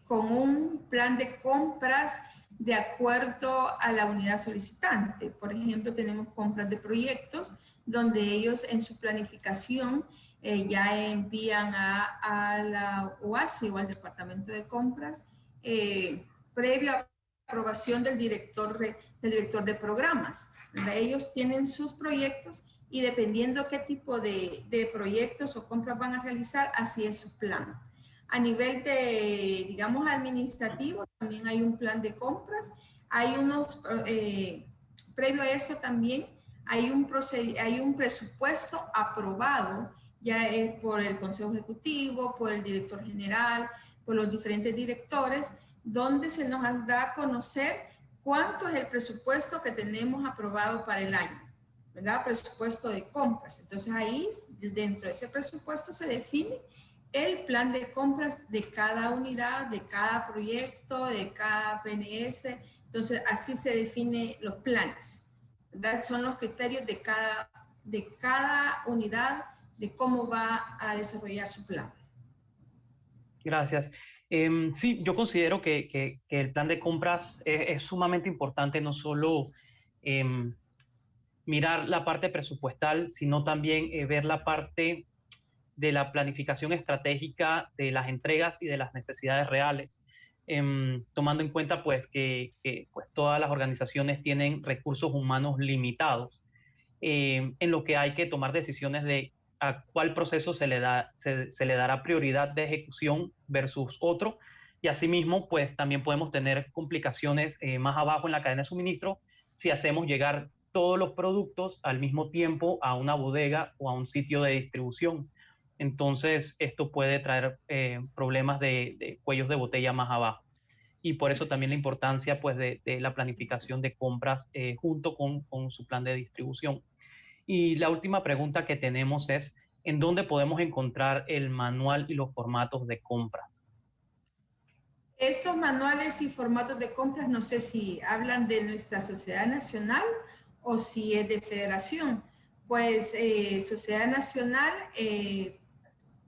con un plan de compras de acuerdo a la unidad solicitante. Por ejemplo, tenemos compras de proyectos donde ellos en su planificación ya envían a la OASI o al Departamento de Compras previo a aprobación del director de programas. Ellos tienen sus proyectos y dependiendo qué tipo de proyectos o compras van a realizar, así es su plan. A nivel de, digamos, administrativo, también hay un plan de compras. Hay unos, previo a eso también, hay un presupuesto aprobado, ya por el Consejo Ejecutivo, por el Director General, por los diferentes directores, donde se nos da a conocer cuánto es el presupuesto que tenemos aprobado para el año, ¿verdad? Presupuesto de compras. Entonces ahí, dentro de ese presupuesto se define el plan de compras de cada unidad, de cada proyecto, de cada PNS. Entonces, así se definen los planes, ¿verdad? Son los criterios de cada unidad de cómo va a desarrollar su plan. Gracias. Sí, yo considero que el plan de compras es sumamente importante, no solo mirar la parte presupuestal, sino también ver la parte de la planificación estratégica de las entregas y de las necesidades reales, tomando en cuenta pues que pues, todas las organizaciones tienen recursos humanos limitados, en lo que hay que tomar decisiones de a cuál proceso se le dará prioridad de ejecución versus otro, y asimismo pues también podemos tener complicaciones más abajo en la cadena de suministro si hacemos llegar todos los productos al mismo tiempo a una bodega o a un sitio de distribución. Entonces esto puede traer problemas de cuellos de botella más abajo, y por eso también la importancia pues de la planificación de compras junto con su plan de distribución. Y la última pregunta que tenemos es, ¿en dónde podemos encontrar el manual y los formatos de compras? Estos manuales y formatos de compras, no sé si hablan de nuestra Sociedad Nacional o si es de Federación. Pues Sociedad Nacional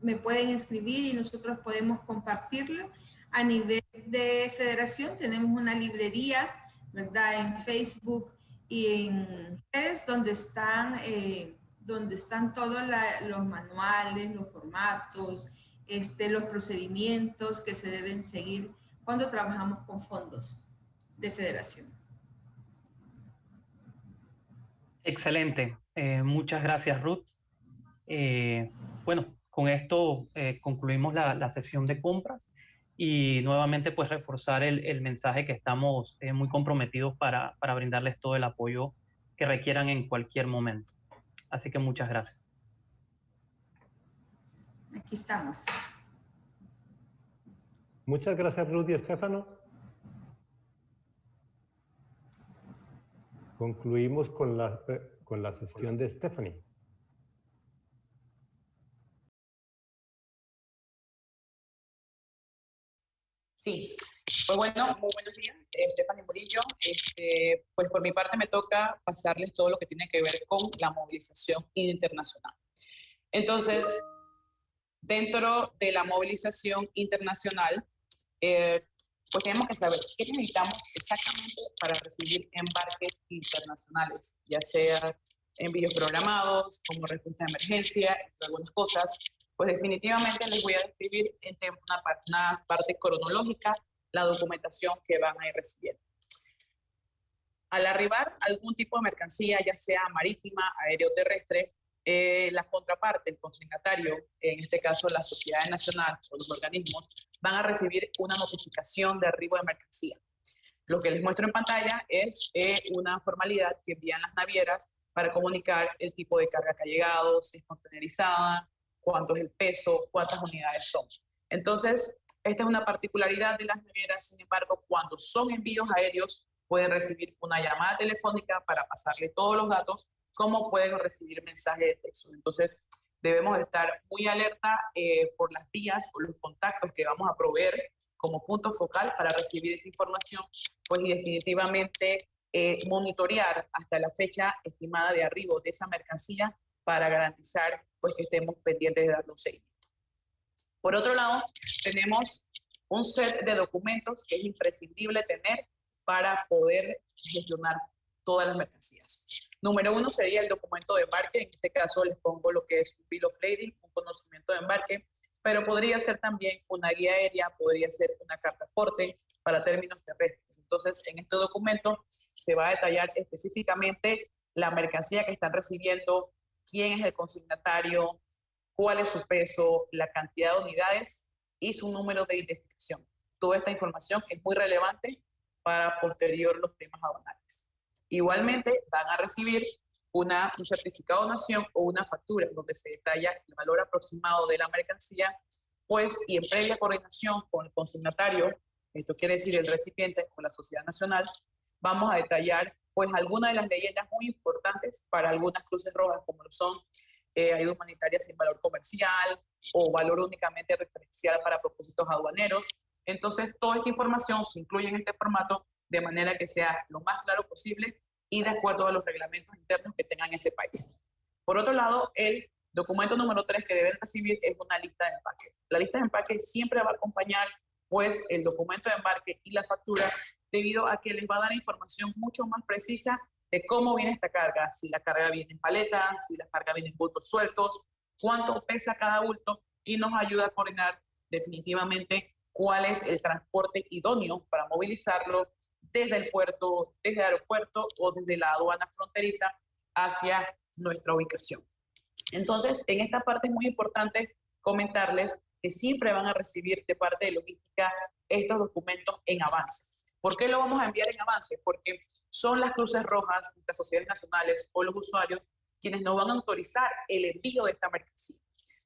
me pueden escribir y nosotros podemos compartirlo. A nivel de Federación tenemos una librería, ¿verdad? En Facebook y en redes donde están todos los manuales, los formatos, los procedimientos que se deben seguir cuando trabajamos con fondos de Federación. Excelente. Muchas gracias, Ruth. Bueno, con esto concluimos la sesión de compras, y nuevamente pues reforzar el mensaje que estamos muy comprometidos para brindarles todo el apoyo que requieran en cualquier momento. Así que muchas gracias. Aquí estamos. Muchas gracias, Ruth y Estefano. Concluimos con la sesión de Stephanie. Sí, pues bueno, muy buenos días, Stephanie Murillo. Pues por mi parte me toca pasarles todo lo que tiene que ver con la movilización internacional. Entonces, dentro de la movilización internacional, pues tenemos que saber qué necesitamos exactamente para recibir embarques internacionales, ya sea envíos programados, como respuesta de emergencia, entre algunas cosas. Pues definitivamente les voy a describir una parte cronológica la documentación que van a ir recibiendo. Al arribar algún tipo de mercancía, ya sea marítima, aéreo o terrestre, la contraparte, el consignatario, en este caso la Sociedad Nacional o los organismos, van a recibir una notificación de arribo de mercancía. Lo que les muestro en pantalla es una formalidad que envían las navieras para comunicar el tipo de carga que ha llegado, si es contenerizada, cuánto es el peso, cuántas unidades son. Entonces, esta es una particularidad de las navieras. Sin embargo, cuando son envíos aéreos, pueden recibir una llamada telefónica para pasarle todos los datos, como pueden recibir mensajes de texto. Entonces, debemos estar muy alerta por las vías o los contactos que vamos a proveer como punto focal para recibir esa información, pues y definitivamente monitorear hasta la fecha estimada de arribo de esa mercancía para garantizar pues que estemos pendientes de darle un seguimiento. Por otro lado, tenemos un set de documentos que es imprescindible tener para poder gestionar todas las mercancías. Número uno sería el documento de embarque. En este caso les pongo lo que es un bill of lading, un conocimiento de embarque, pero podría ser también una guía aérea, podría ser una carta aporte para términos terrestres. Entonces, en este documento se va a detallar específicamente la mercancía que están recibiendo, quién es el consignatario, cuál es su peso, la cantidad de unidades y su número de identificación. Toda esta información es muy relevante para posterior los temas aduanales. Igualmente van a recibir un certificado de donación o una factura donde se detalla el valor aproximado de la mercancía, pues y en previa coordinación con el consignatario, esto quiere decir el recipiente o la Sociedad Nacional, vamos a detallar pues algunas de las leyendas muy importantes para algunas cruces rojas, como lo son ayuda humanitaria sin valor comercial o valor únicamente referencial para propósitos aduaneros. Entonces, toda esta información se incluye en este formato de manera que sea lo más claro posible y de acuerdo a los reglamentos internos que tengan ese país. Por otro lado, el documento número 3 que deben recibir es una lista de empaque. La lista de empaque siempre va a acompañar pues el documento de embarque y la factura, debido a que les va a dar información mucho más precisa de cómo viene esta carga, si la carga viene en paletas, si la carga viene en bultos sueltos, cuánto pesa cada bulto, y nos ayuda a coordinar definitivamente cuál es el transporte idóneo para movilizarlo desde el puerto, desde el aeropuerto o desde la aduana fronteriza hacia nuestra ubicación. Entonces, en esta parte es muy importante comentarles que siempre van a recibir de parte de logística estos documentos en avance. ¿Por qué lo vamos a enviar en avance? Porque son las cruces rojas, las sociedades nacionales o los usuarios quienes nos van a autorizar el envío de esta mercancía.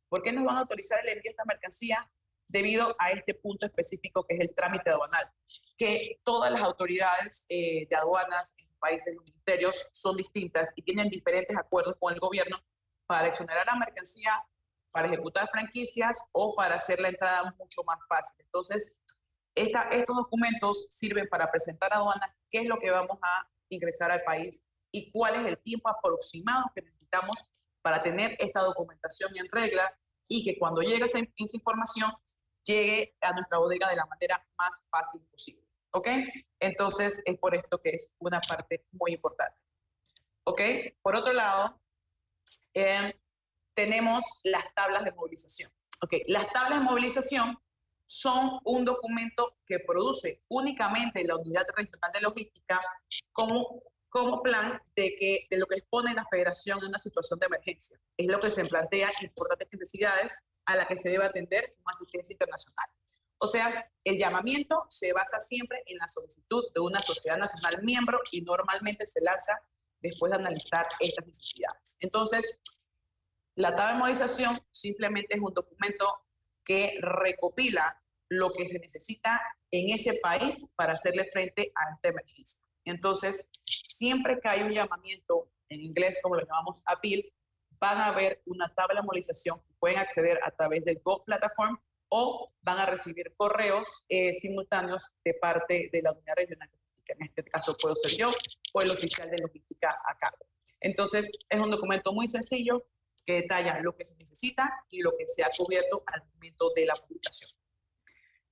¿Por qué nos van a autorizar el envío de esta mercancía? Debido a este punto específico que es el trámite aduanal, que todas las autoridades de aduanas en países, los ministerios son distintas y tienen diferentes acuerdos con el gobierno para exonerar la mercancía, para ejecutar franquicias o para hacer la entrada mucho más fácil. Entonces, estos documentos sirven para presentar a aduanas qué es lo que vamos a ingresar al país y cuál es el tiempo aproximado que necesitamos para tener esta documentación en regla y que cuando llegue esa información llegue a nuestra bodega de la manera más fácil posible. ¿Ok? Entonces, es por esto que es una parte muy importante. ¿Ok? Por otro lado, tenemos las tablas de movilización. ¿Ok? Las tablas de movilización son un documento que produce únicamente la Unidad Regional de Logística como plan de lo que expone la Federación en una situación de emergencia. Es lo que se plantea importantes necesidades a las que se debe atender con asistencia internacional. O sea, el llamamiento se basa siempre en la solicitud de una sociedad nacional miembro y normalmente se lanza después de analizar estas necesidades. Entonces, la tabla de movilización simplemente es un documento que recopila lo que se necesita en ese país para hacerle frente a esta emergencia. Entonces, siempre que hay un llamamiento, en inglés como lo llamamos appeal, van a ver una tabla de movilización que pueden acceder a través del Go Platform o van a recibir correos simultáneos de parte de la Unidad Regional de Logística. En este caso puedo ser yo o el oficial de logística a cargo. Entonces, es un documento muy sencillo que detalla lo que se necesita y lo que se ha cubierto al momento de la publicación.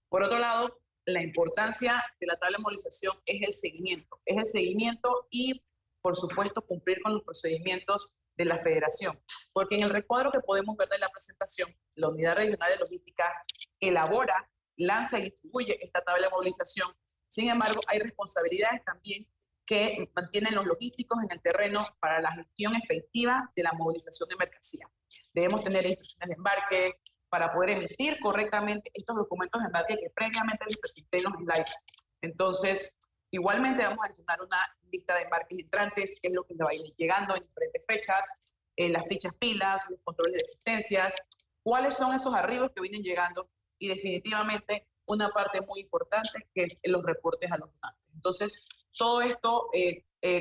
Por otro lado, la importancia de la tabla de movilización es el seguimiento. Es el seguimiento y, por supuesto, cumplir con los procedimientos de la federación. Porque en el recuadro que podemos ver de la presentación, la Unidad Regional de Logística elabora, lanza y distribuye esta tabla de movilización. Sin embargo, hay responsabilidades también que mantienen los logísticos en el terreno para la gestión efectiva de la movilización de mercancía. Debemos tener instrucciones de embarque para poder emitir correctamente estos documentos de embarque que previamente les presenté en los slides. Entonces, igualmente vamos a gestionar una lista de embarques entrantes, que es lo que va a ir llegando en diferentes fechas, las fichas pilas, los controles de existencias, cuáles son esos arribos que vienen llegando y definitivamente una parte muy importante que es los reportes a los donantes. Entonces, todo esto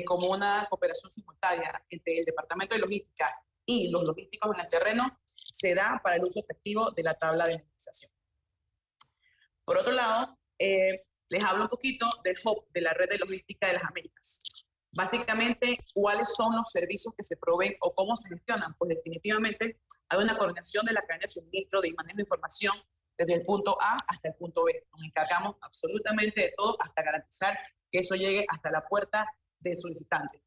como una cooperación simultánea entre el Departamento de Logística y los logísticos en el terreno se da para el uso efectivo de la tabla de movilización. Por otro lado, les hablo un poquito del hub, de la red de logística de las Américas. Básicamente, ¿cuáles son los servicios que se proveen o cómo se gestionan? Pues definitivamente hay una coordinación de la cadena de suministro de manejo de información desde el punto A hasta el punto B. Nos encargamos absolutamente de todo hasta garantizar que eso llegue hasta la puerta del solicitante.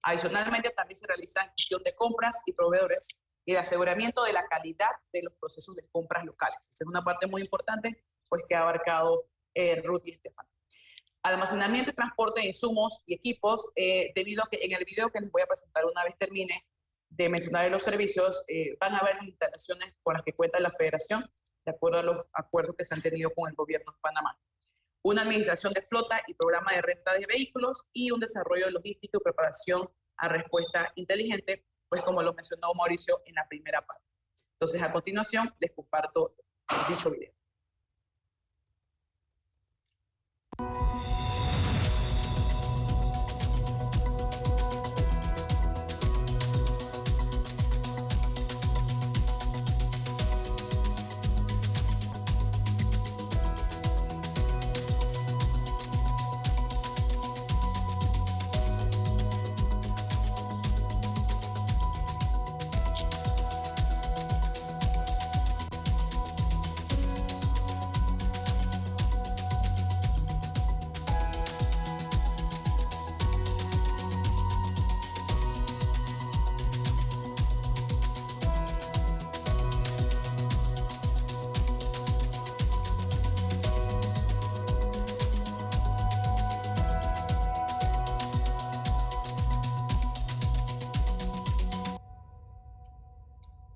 Adicionalmente, también se realiza gestión de compras y proveedores y el aseguramiento de la calidad de los procesos de compras locales. Esa es una parte muy importante, pues que ha abarcado Ruth y Estefan. Almacenamiento y transporte de insumos y equipos, debido a que en el video que les voy a presentar una vez termine de mencionar los servicios, van a haber instalaciones con las que cuenta la Federación, de acuerdo a los acuerdos que se han tenido con el gobierno de Panamá. Una administración de flota y programa de renta de vehículos y un desarrollo logístico y preparación a respuesta inteligente, pues como lo mencionó Mauricio en la primera parte. Entonces, a continuación, les comparto dicho video.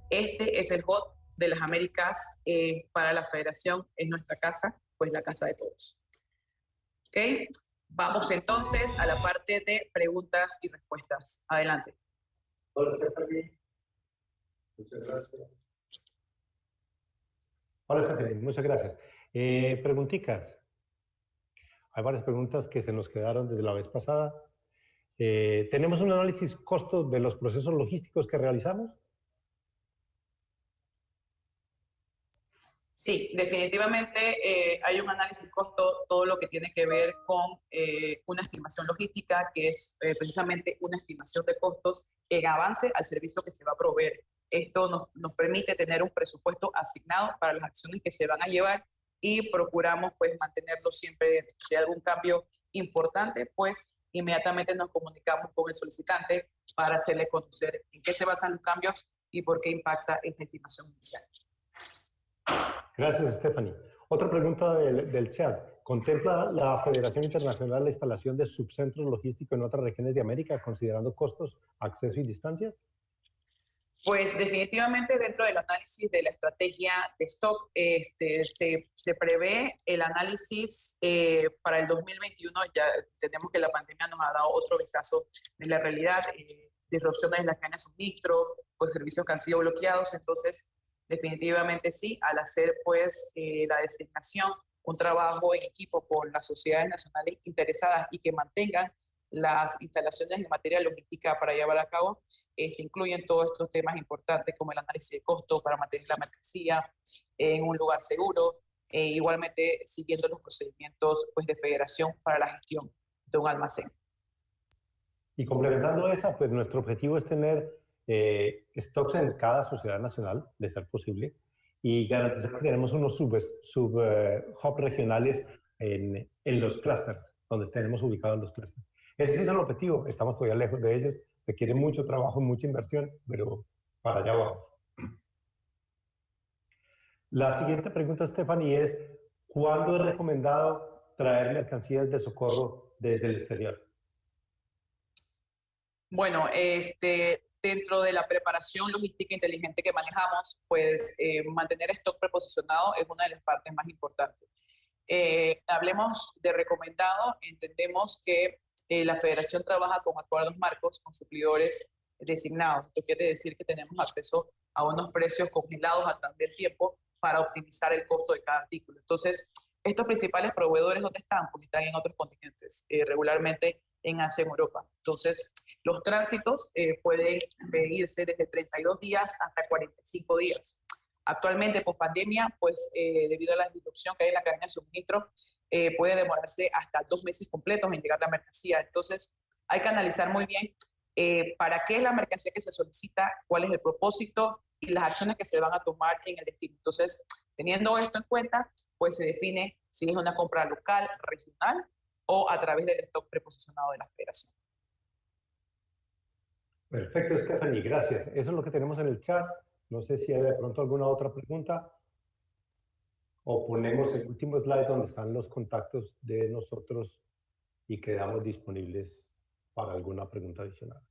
Este es el hot de las Américas para la Federación en nuestra casa, pues la casa de todos. ¿Ok? Vamos entonces a la parte de preguntas y respuestas. Adelante. Hola, Stephanie. Muchas gracias. Hola, Stephanie. Muchas gracias. Preguntitas. Hay varias preguntas que se nos quedaron desde la vez pasada. ¿Tenemos un análisis costo de los procesos logísticos que realizamos? Sí, definitivamente hay un análisis costo, todo lo que tiene que ver con una estimación logística, que es precisamente una estimación de costos en avance al servicio que se va a proveer. Esto nos permite tener un presupuesto asignado para las acciones que se van a llevar y procuramos pues mantenerlo siempre dentro. Si hay algún cambio importante, pues inmediatamente nos comunicamos con el solicitante para hacerle conocer en qué se basan los cambios y por qué impacta esta estimación inicial. Gracias, Stephanie. Otra pregunta del chat. ¿Contempla la Federación Internacional la instalación de subcentros logísticos en otras regiones de América, considerando costos, acceso y distancia? Pues definitivamente dentro del análisis de la estrategia de stock se prevé el análisis para el 2021. Ya tenemos que la pandemia nos ha dado otro vistazo de la realidad, disrupciones en las cadenas de suministro, pues servicios que han sido bloqueados. Entonces, definitivamente sí, al hacer pues la designación, un trabajo en equipo con las sociedades nacionales interesadas y que mantengan las instalaciones en materia logística para llevar a cabo, se incluyen todos estos temas importantes como el análisis de costo para mantener la mercancía en un lugar seguro, igualmente siguiendo los procedimientos pues, de federación para la gestión de un almacén. Y complementando esa, pues nuestro objetivo es tener stocks en cada sociedad nacional, de ser posible, y garantizar que tenemos unos hubs regionales en los clústeres, donde tenemos ubicados los clústeres. Ese es el objetivo, estamos todavía lejos de ellos, requiere mucho trabajo, mucha inversión, pero para allá vamos. La siguiente pregunta, Stephanie, es ¿cuándo es recomendado traer mercancías de socorro desde el exterior? Bueno, dentro de la preparación logística inteligente que manejamos, pues mantener stock preposicionado es una de las partes más importantes. Hablemos de recomendado, entendemos que la federación trabaja con acuerdos marcos con suplidores designados. Esto quiere decir que tenemos acceso a unos precios congelados a través del tiempo para optimizar el costo de cada artículo. Entonces, estos principales proveedores, ¿dónde están? Porque están en otros continentes, regularmente en Asia y en Europa. Entonces, los tránsitos pueden irse desde 32 días hasta 45 días. Actualmente, por pandemia, pues debido a la disrupción que hay en la cadena de suministro, puede demorarse hasta 2 meses completos en llegar la mercancía. Entonces, hay que analizar muy bien para qué es la mercancía que se solicita, cuál es el propósito y las acciones que se van a tomar en el destino. Entonces, teniendo esto en cuenta, pues se define si es una compra local, regional o a través del stock preposicionado de la federación. Perfecto, Stephanie, gracias. Eso es lo que tenemos en el chat. No sé si hay de pronto alguna otra pregunta. O ponemos el último slide donde están los contactos de nosotros y quedamos disponibles para alguna pregunta adicional.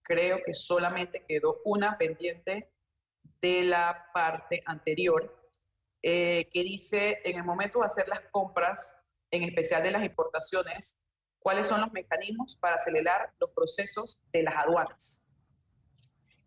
Creo que solamente quedó una pendiente de la parte anterior, que dice, en el momento de hacer las compras, en especial de las importaciones, ¿cuáles son los mecanismos para acelerar los procesos de las aduanas?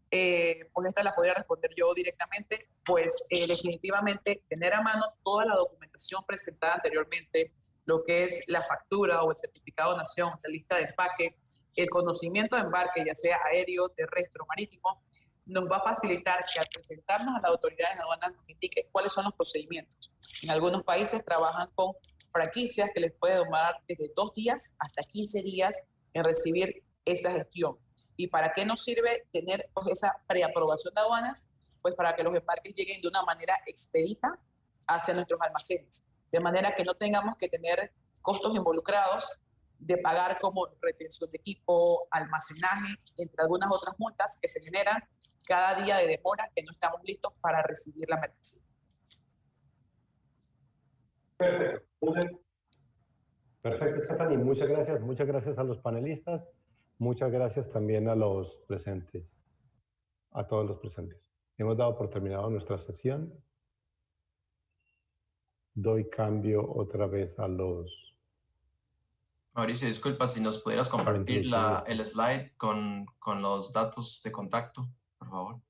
Pues esta la podría responder yo directamente, pues definitivamente tener a mano toda la documentación presentada anteriormente, lo que es la factura o el certificado de nación, la lista de empaque, el conocimiento de embarque, ya sea aéreo, terrestre o marítimo, nos va a facilitar que al presentarnos a las autoridades de aduanas nos indique cuáles son los procedimientos. En algunos países trabajan con franquicias que les puede tomar desde 2 días hasta 15 días en recibir esa gestión. ¿Y para qué nos sirve tener pues, esa preaprobación de aduanas? Pues para que los embarques lleguen de una manera expedita hacia nuestros almacenes, de manera que no tengamos que tener costos involucrados de pagar como retención de equipo, almacenaje, entre algunas otras multas que se generan cada día de demora que no estamos listos para recibir la mercancía. Perfecto. Perfecto, Stephanie. Muchas gracias a los panelistas. Muchas gracias también a los presentes. a todos los presentes. Hemos dado por terminado nuestra sesión. Doy cambio otra vez a los... Mauricio, disculpa, si nos pudieras compartir el slide con los datos de contacto, por favor.